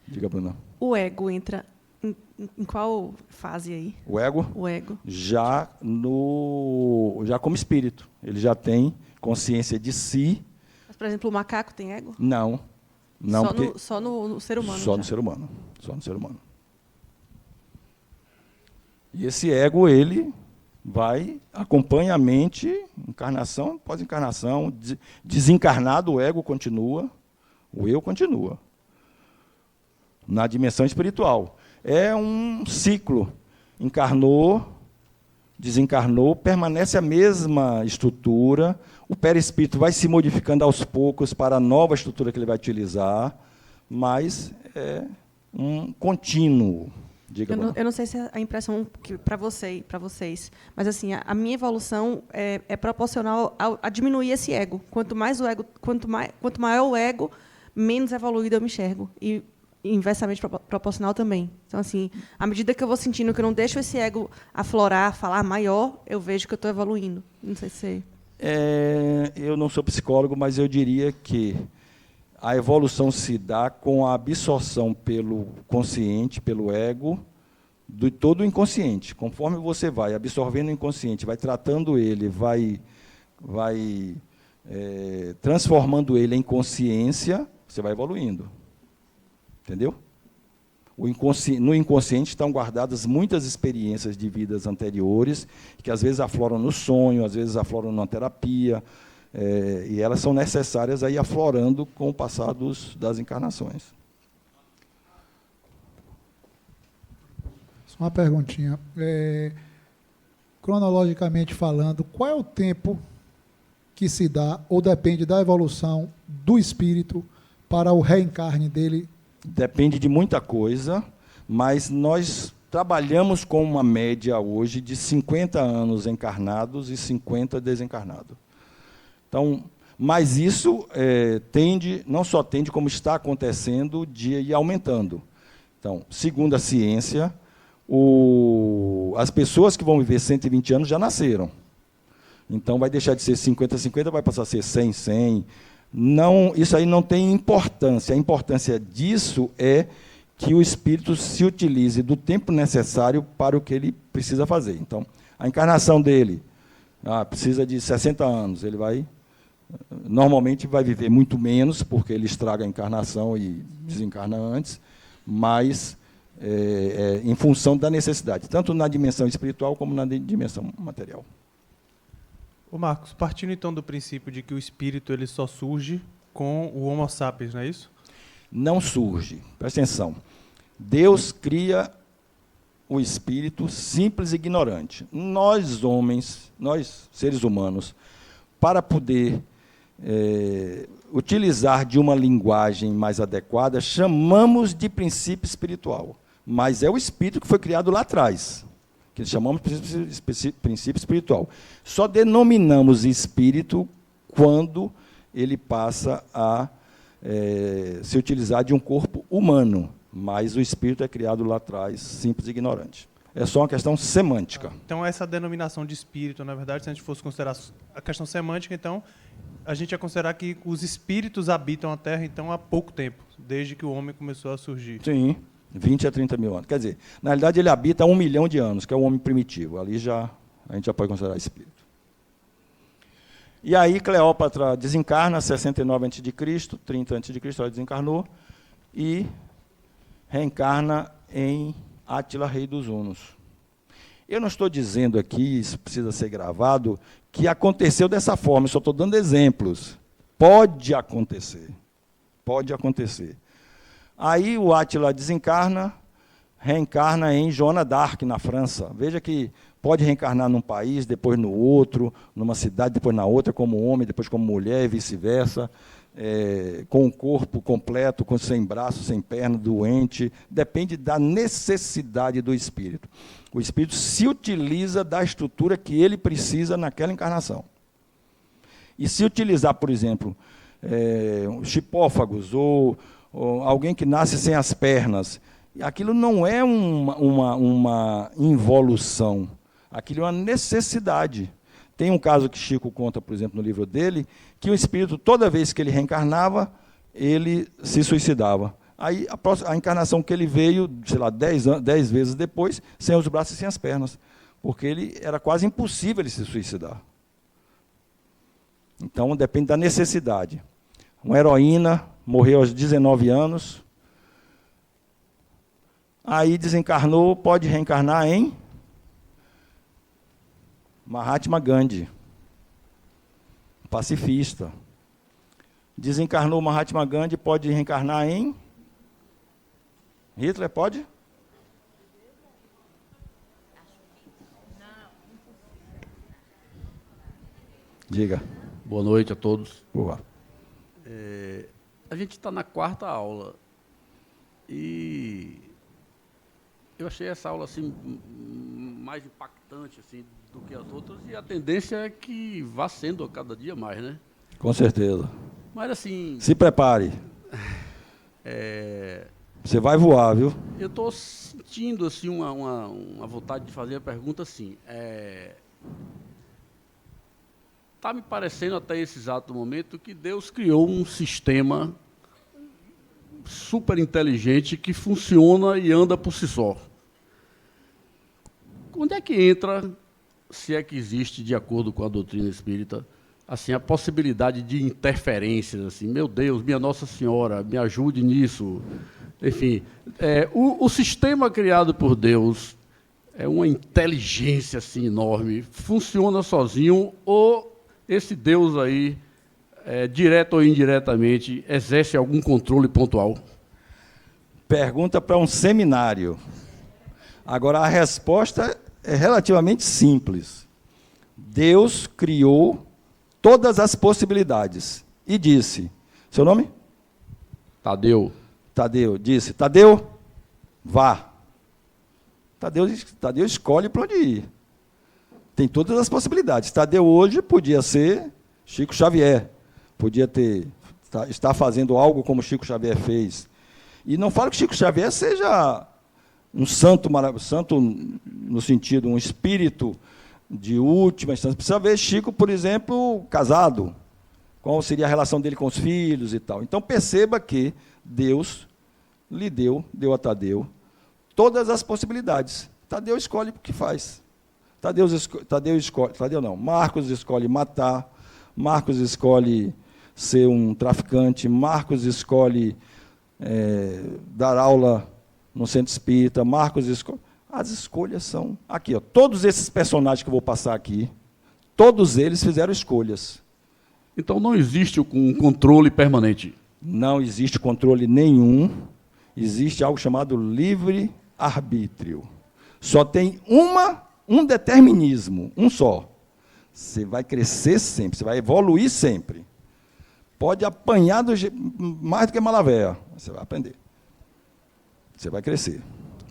Diga, Bruna. O ego entra em qual fase aí? O ego? O ego. Já como espírito. Ele já tem consciência de si. Mas, por exemplo, o macaco tem ego? Não. Só no ser humano? Só no ser humano. E esse ego, ele acompanha a mente, encarnação, pós-encarnação, desencarnado, o ego continua, o eu continua. Na dimensão espiritual. É um ciclo. Encarnou, desencarnou, permanece a mesma estrutura, o perispírito vai se modificando aos poucos para a nova estrutura que ele vai utilizar, mas é um contínuo. Eu não sei se é a impressão para vocês, mas assim, a minha evolução é proporcional a diminuir esse ego. Quanto maior o ego, menos evoluído eu me enxergo. E inversamente proporcional também. Então, assim, à medida que eu vou sentindo que eu não deixo esse ego aflorar, falar maior, eu vejo que eu estou evoluindo. Não sei se... Eu não sou psicólogo, mas eu diria que a evolução se dá com a absorção pelo consciente, pelo ego, de todo o inconsciente. Conforme você vai absorvendo o inconsciente, vai tratando ele, vai transformando ele em consciência, você vai evoluindo. Entendeu? No inconsciente estão guardadas muitas experiências de vidas anteriores, que às vezes afloram no sonho, às vezes afloram na terapia, e elas são necessárias aí aflorando com o passar das encarnações. Só uma perguntinha. Cronologicamente falando, qual é o tempo que se dá ou depende da evolução do espírito para o reencarne dele? Depende de muita coisa, mas nós trabalhamos com uma média hoje de 50 anos encarnados e 50 desencarnados. Então, mas isso tende, não só tende, como está acontecendo, de ir aumentando. Então, segundo a ciência, as pessoas que vão viver 120 anos já nasceram. Então, vai deixar de ser 50-50, vai passar a ser 100-100. Não, isso aí não tem importância. A importância disso é que o espírito se utilize do tempo necessário para o que ele precisa fazer. Então, a encarnação dele precisa de 60 anos, ele normalmente vai viver muito menos, porque ele estraga a encarnação e desencarna antes, mas em função da necessidade, tanto na dimensão espiritual como na dimensão material. Ô Marcos, partindo então do princípio de que o espírito ele só surge com o Homo sapiens, não é isso? Não surge. Presta atenção. Deus cria o espírito simples e ignorante. Nós, homens, nós, seres humanos, para poder utilizar de uma linguagem mais adequada, chamamos de princípio espiritual. Mas é o espírito que foi criado lá atrás, que chamamos de princípio espiritual. Só denominamos espírito quando ele passa a se utilizar de um corpo humano, mas o espírito é criado lá atrás, simples e ignorante. É só uma questão semântica. Então, essa denominação de espírito, na verdade, se a gente fosse considerar a questão semântica, então, a gente ia considerar que os espíritos habitam a Terra, então, há pouco tempo, desde que o homem começou a surgir. Sim, 20 a 30 mil anos. Quer dizer, na realidade, ele habita há 1 milhão de anos, que é o homem primitivo. Ali a gente já pode considerar espírito. E aí, Cleópatra desencarna, 69 a.C., 30 a.C., ela desencarnou, e reencarna em Átila, rei dos hunos. Eu não estou dizendo aqui, isso precisa ser gravado, que aconteceu dessa forma, eu só estou dando exemplos. Pode acontecer. Pode acontecer. Aí o Átila desencarna, reencarna em Joana d'Arc, na França. Veja que pode reencarnar num país, depois no outro, numa cidade, depois na outra, como homem, depois como mulher, e vice-versa, com o corpo completo, sem braço, sem perna, doente. Depende da necessidade do espírito. O espírito se utiliza da estrutura que ele precisa naquela encarnação. E se utilizar, por exemplo, chipófagos ou alguém que nasce sem as pernas, aquilo não é uma involução, aquilo é uma necessidade. Tem um caso que Chico conta, por exemplo, no livro dele, que o espírito, toda vez que ele reencarnava, ele se suicidava. Aí a encarnação que ele veio, sei lá, 10 vezes depois, sem os braços e sem as pernas, porque era quase impossível ele se suicidar. Então, depende da necessidade. Uma heroína morreu aos 19 anos, aí desencarnou, pode reencarnar em Mahatma Gandhi, pacifista. Desencarnou Mahatma Gandhi, pode reencarnar em Hitler, pode? Diga. Boa noite a todos. Boa. A gente está na 4ª aula e eu achei essa aula assim mais impactante assim do que as outras, e a tendência é que vá sendo a cada dia mais, né? Com certeza. Mas assim... Se prepare. Você vai voar, viu? Eu estou sentindo assim uma vontade de fazer a pergunta assim. Está me parecendo até esse exato momento que Deus criou um sistema super inteligente que funciona e anda por si só. Onde é que entra, se é que existe, de acordo com a doutrina espírita, assim, a possibilidade de interferências, assim, meu Deus, minha Nossa Senhora, me ajude nisso. Enfim, o sistema criado por Deus é uma inteligência assim, enorme, funciona sozinho, ou esse Deus aí, direto ou indiretamente, exerce algum controle pontual? Pergunta para um seminário. Agora, a resposta é relativamente simples. Deus criou todas as possibilidades. E disse, seu nome? Tadeu. Tadeu, disse, Tadeu, vá. Tadeu escolhe para onde ir. Tem todas as possibilidades. Tadeu hoje podia ser Chico Xavier, podia estar fazendo algo como Chico Xavier fez. E não falo que Chico Xavier seja um santo no sentido, um espírito de última instância. Precisa ver Chico, por exemplo, casado. Qual seria a relação dele com os filhos e tal. Então, perceba que Deus lhe deu a Tadeu, todas as possibilidades. Tadeu escolhe o que faz. Marcos escolhe matar, Marcos escolhe ser um traficante, Marcos escolhe dar aula no centro espírita, Marcos escolhe... As escolhas são aqui, ó. Todos esses personagens que eu vou passar aqui, todos eles fizeram escolhas. Então não existe um controle permanente. Não existe controle nenhum, existe algo chamado livre-arbítrio. Só tem um determinismo, um só. Você vai crescer sempre, você vai evoluir sempre. Pode apanhar mais do que Malavéia, você vai aprender. Você vai crescer.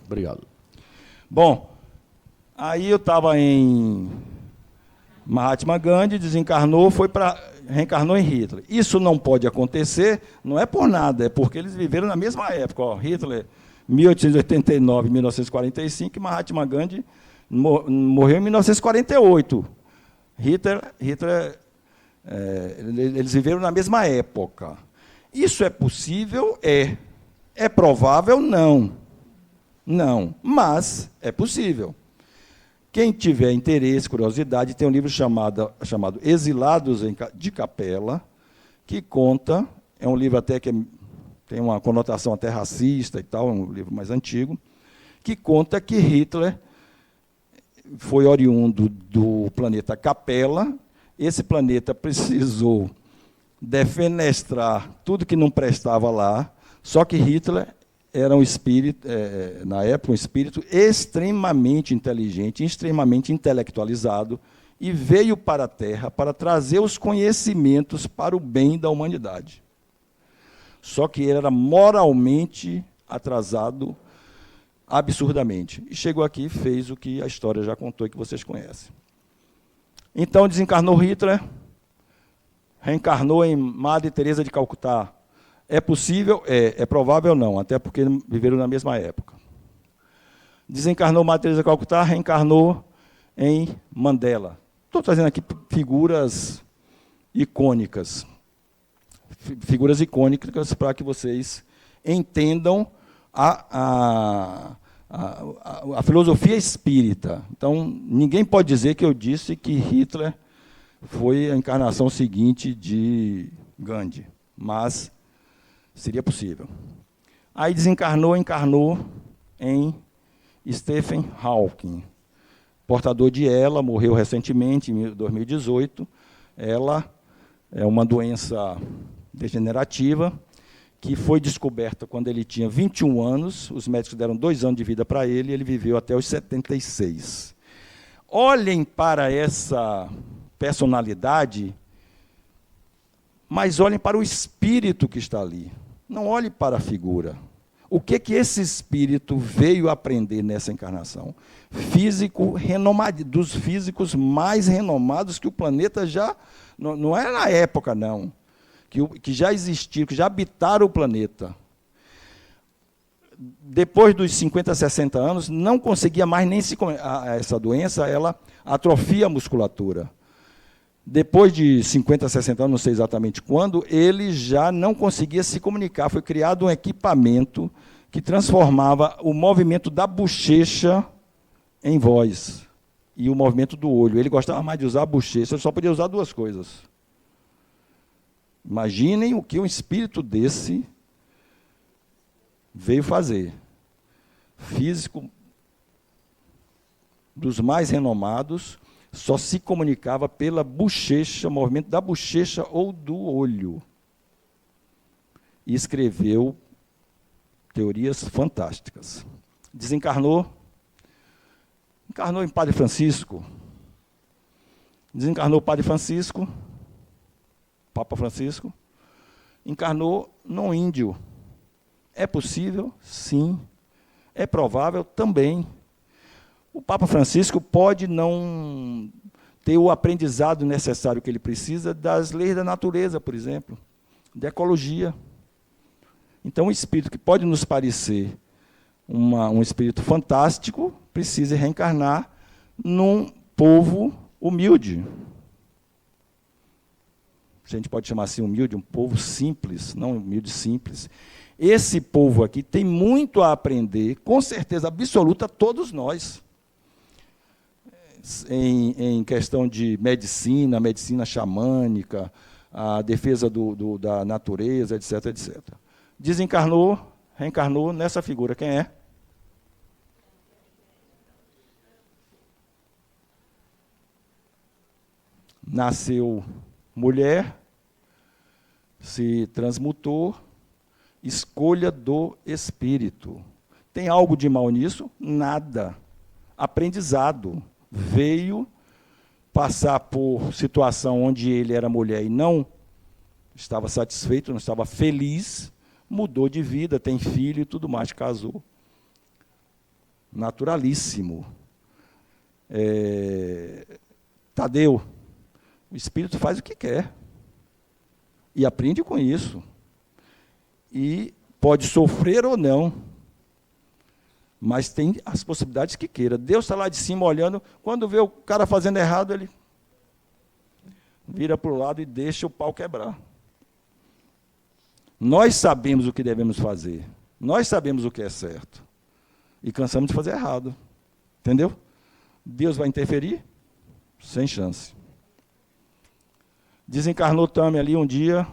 Obrigado. Bom, aí eu estava em Mahatma Gandhi, desencarnou, reencarnou em Hitler. Isso não pode acontecer, não é por nada, é porque eles viveram na mesma época. Ó, Hitler, 1889, 1945, e Mahatma Gandhi morreu em 1948. Hitler, eles viveram na mesma época. Isso é possível? É. É provável? Não. Não, mas é possível. Quem tiver interesse, curiosidade, tem um livro chamado Exilados de Capela, que conta, é um livro até que tem uma conotação até racista e tal, é um livro mais antigo, que conta que Hitler foi oriundo do planeta Capela. Esse planeta precisou defenestrar tudo que não prestava lá, só que Hitler era um espírito, na época, um espírito extremamente inteligente, extremamente intelectualizado, e veio para a Terra para trazer os conhecimentos para o bem da humanidade. Só que ele era moralmente atrasado absurdamente. E chegou aqui e fez o que a história já contou e que vocês conhecem. Então, desencarnou Hitler, reencarnou em Madre Teresa de Calcutá. É possível? É provável não, até porque viveram na mesma época. Desencarnou Madre Teresa de Calcutá, reencarnou em Mandela. Estou trazendo aqui figuras icônicas. Figuras icônicas para que vocês entendam a filosofia espírita. Então, ninguém pode dizer que eu disse que Hitler foi a encarnação seguinte de Gandhi, mas seria possível. Aí desencarnou, encarnou em Stephen Hawking, portador de ELA, morreu recentemente, em 2018. ELA é uma doença degenerativa que foi descoberta quando ele tinha 21 anos, os médicos deram 2 anos de vida para ele, e ele viveu até os 76. Olhem para essa personalidade, mas olhem para o espírito que está ali. Não olhe para a figura. O que esse espírito veio aprender nessa encarnação? Físico renomado, dos físicos mais renomados que o planeta já... Não é na época, não. Que já existiram, que já habitaram o planeta. Depois dos 50, 60 anos, não conseguia mais nem essa doença, ela atrofia a musculatura. Depois de 50, 60 anos, não sei exatamente quando, ele já não conseguia se comunicar. Foi criado um equipamento que transformava o movimento da bochecha em voz e o movimento do olho. Ele gostava mais de usar a bochecha, ele só podia usar 2 coisas. Imaginem o que um espírito desse veio fazer. Físico dos mais renomados, só se comunicava pela bochecha, movimento da bochecha ou do olho. E escreveu teorias fantásticas. Desencarnou, encarnou em Padre Francisco. Desencarnou o Padre Francisco, Papa Francisco, encarnou num índio. É possível? Sim. É provável? Também. O Papa Francisco pode não ter o aprendizado necessário que ele precisa das leis da natureza, por exemplo, da ecologia. Então, um espírito que pode nos parecer um espírito fantástico precisa reencarnar num povo humilde. A gente pode chamar assim humilde, um povo simples, não humilde, simples. Esse povo aqui tem muito a aprender, com certeza absoluta, todos nós, em questão de medicina xamânica, a defesa da natureza, etc, etc. Desencarnou, reencarnou nessa figura. Quem é? Nasceu mulher, se transmutou, escolha do espírito. Tem algo de mal nisso? Nada. Aprendizado. Veio passar por situação onde ele era mulher e não estava satisfeito, não estava feliz, mudou de vida, tem filho e tudo mais, casou. Naturalíssimo. Tadeu, o espírito faz o que quer e aprende com isso. E pode sofrer ou não, mas tem as possibilidades que queira. Deus está lá de cima olhando, quando vê o cara fazendo errado, ele vira para o lado e deixa o pau quebrar. Nós sabemos o que devemos fazer, nós sabemos o que é certo, e cansamos de fazer errado. Entendeu? Deus vai interferir? Sem chance. Desencarnou também ali um dia,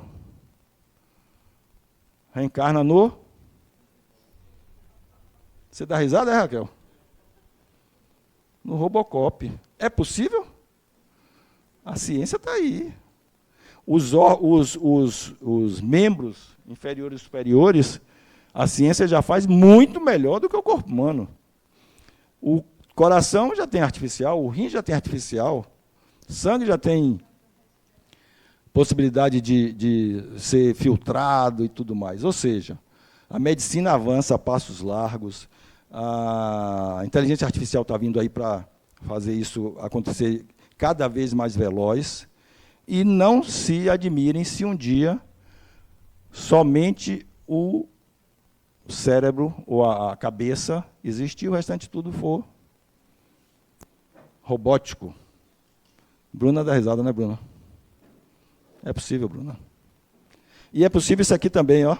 reencarna no... Você dá risada, Raquel? No Robocop. É possível? A ciência está aí. Os membros inferiores e superiores, a ciência já faz muito melhor do que o corpo humano. O coração já tem artificial, o rim já tem artificial, o sangue já tem possibilidade de ser filtrado e tudo mais. Ou seja, a medicina avança a passos largos, a inteligência artificial está vindo aí para fazer isso acontecer cada vez mais veloz, e não se admirem se um dia somente o cérebro ou a cabeça existir, o restante tudo for robótico. Bruna dá risada, né, Bruna? É possível, Bruna. E é possível isso aqui também, ó.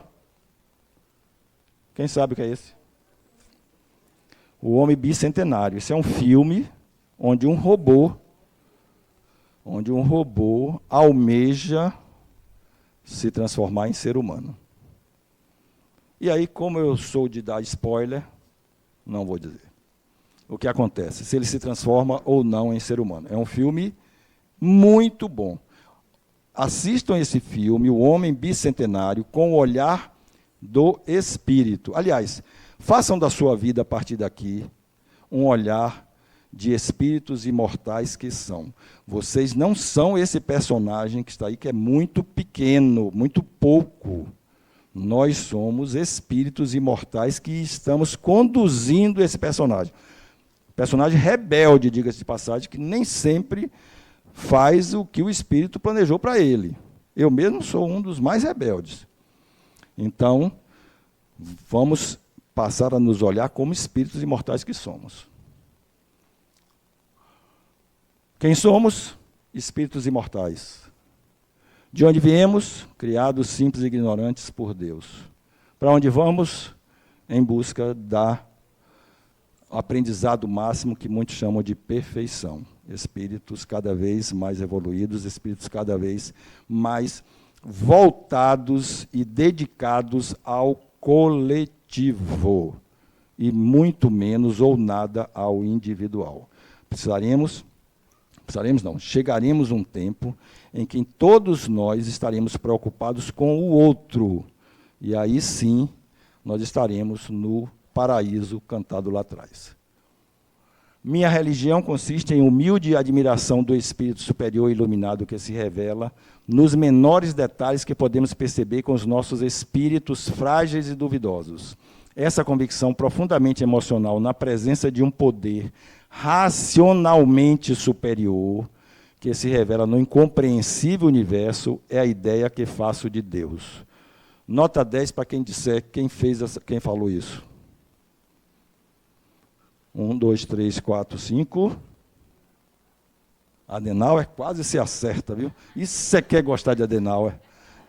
Quem sabe o que é esse? O Homem Bicentenário. Esse é um filme onde um robô almeja se transformar em ser humano. E aí, como eu sou de dar spoiler, não vou dizer. O que acontece? Se ele se transforma ou não em ser humano. É um filme muito bom. Assistam esse filme, O Homem Bicentenário, com o olhar do espírito. Aliás, façam da sua vida, a partir daqui, um olhar de espíritos imortais que são. Vocês não são esse personagem que está aí, que é muito pequeno, muito pouco. Nós somos espíritos imortais que estamos conduzindo esse personagem. Personagem rebelde, diga-se de passagem, que nem sempre faz o que o espírito planejou para ele. Eu mesmo sou um dos mais rebeldes. Então, vamos passar a nos olhar como espíritos imortais que somos. Quem somos? Espíritos imortais. De onde viemos? Criados simples e ignorantes por Deus. Para onde vamos? Em busca do aprendizado máximo, que muitos chamam de perfeição. Espíritos cada vez mais evoluídos, espíritos cada vez mais voltados e dedicados ao coletivo, e muito menos ou nada ao individual. Chegaremos um tempo em que todos nós estaremos preocupados com o outro, e aí sim nós estaremos no paraíso cantado lá atrás. Minha religião consiste em humilde admiração do Espírito superior e iluminado que se revela nos menores detalhes que podemos perceber com os nossos espíritos frágeis e duvidosos. Essa convicção profundamente emocional na presença de um poder racionalmente superior que se revela no incompreensível universo é a ideia que faço de Deus. Nota 10 para quem disser quem falou isso. 1, 2, 3, 4, 5. Adenauer quase se acerta, viu? Isso você quer gostar de Adenauer.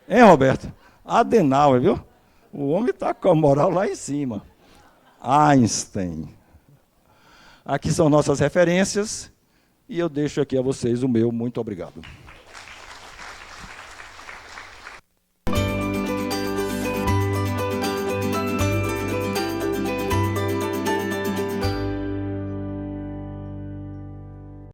Hein, Roberto? Adenauer, viu? O homem está com a moral lá em cima. Einstein. Aqui são nossas referências e eu deixo aqui a vocês o meu muito obrigado.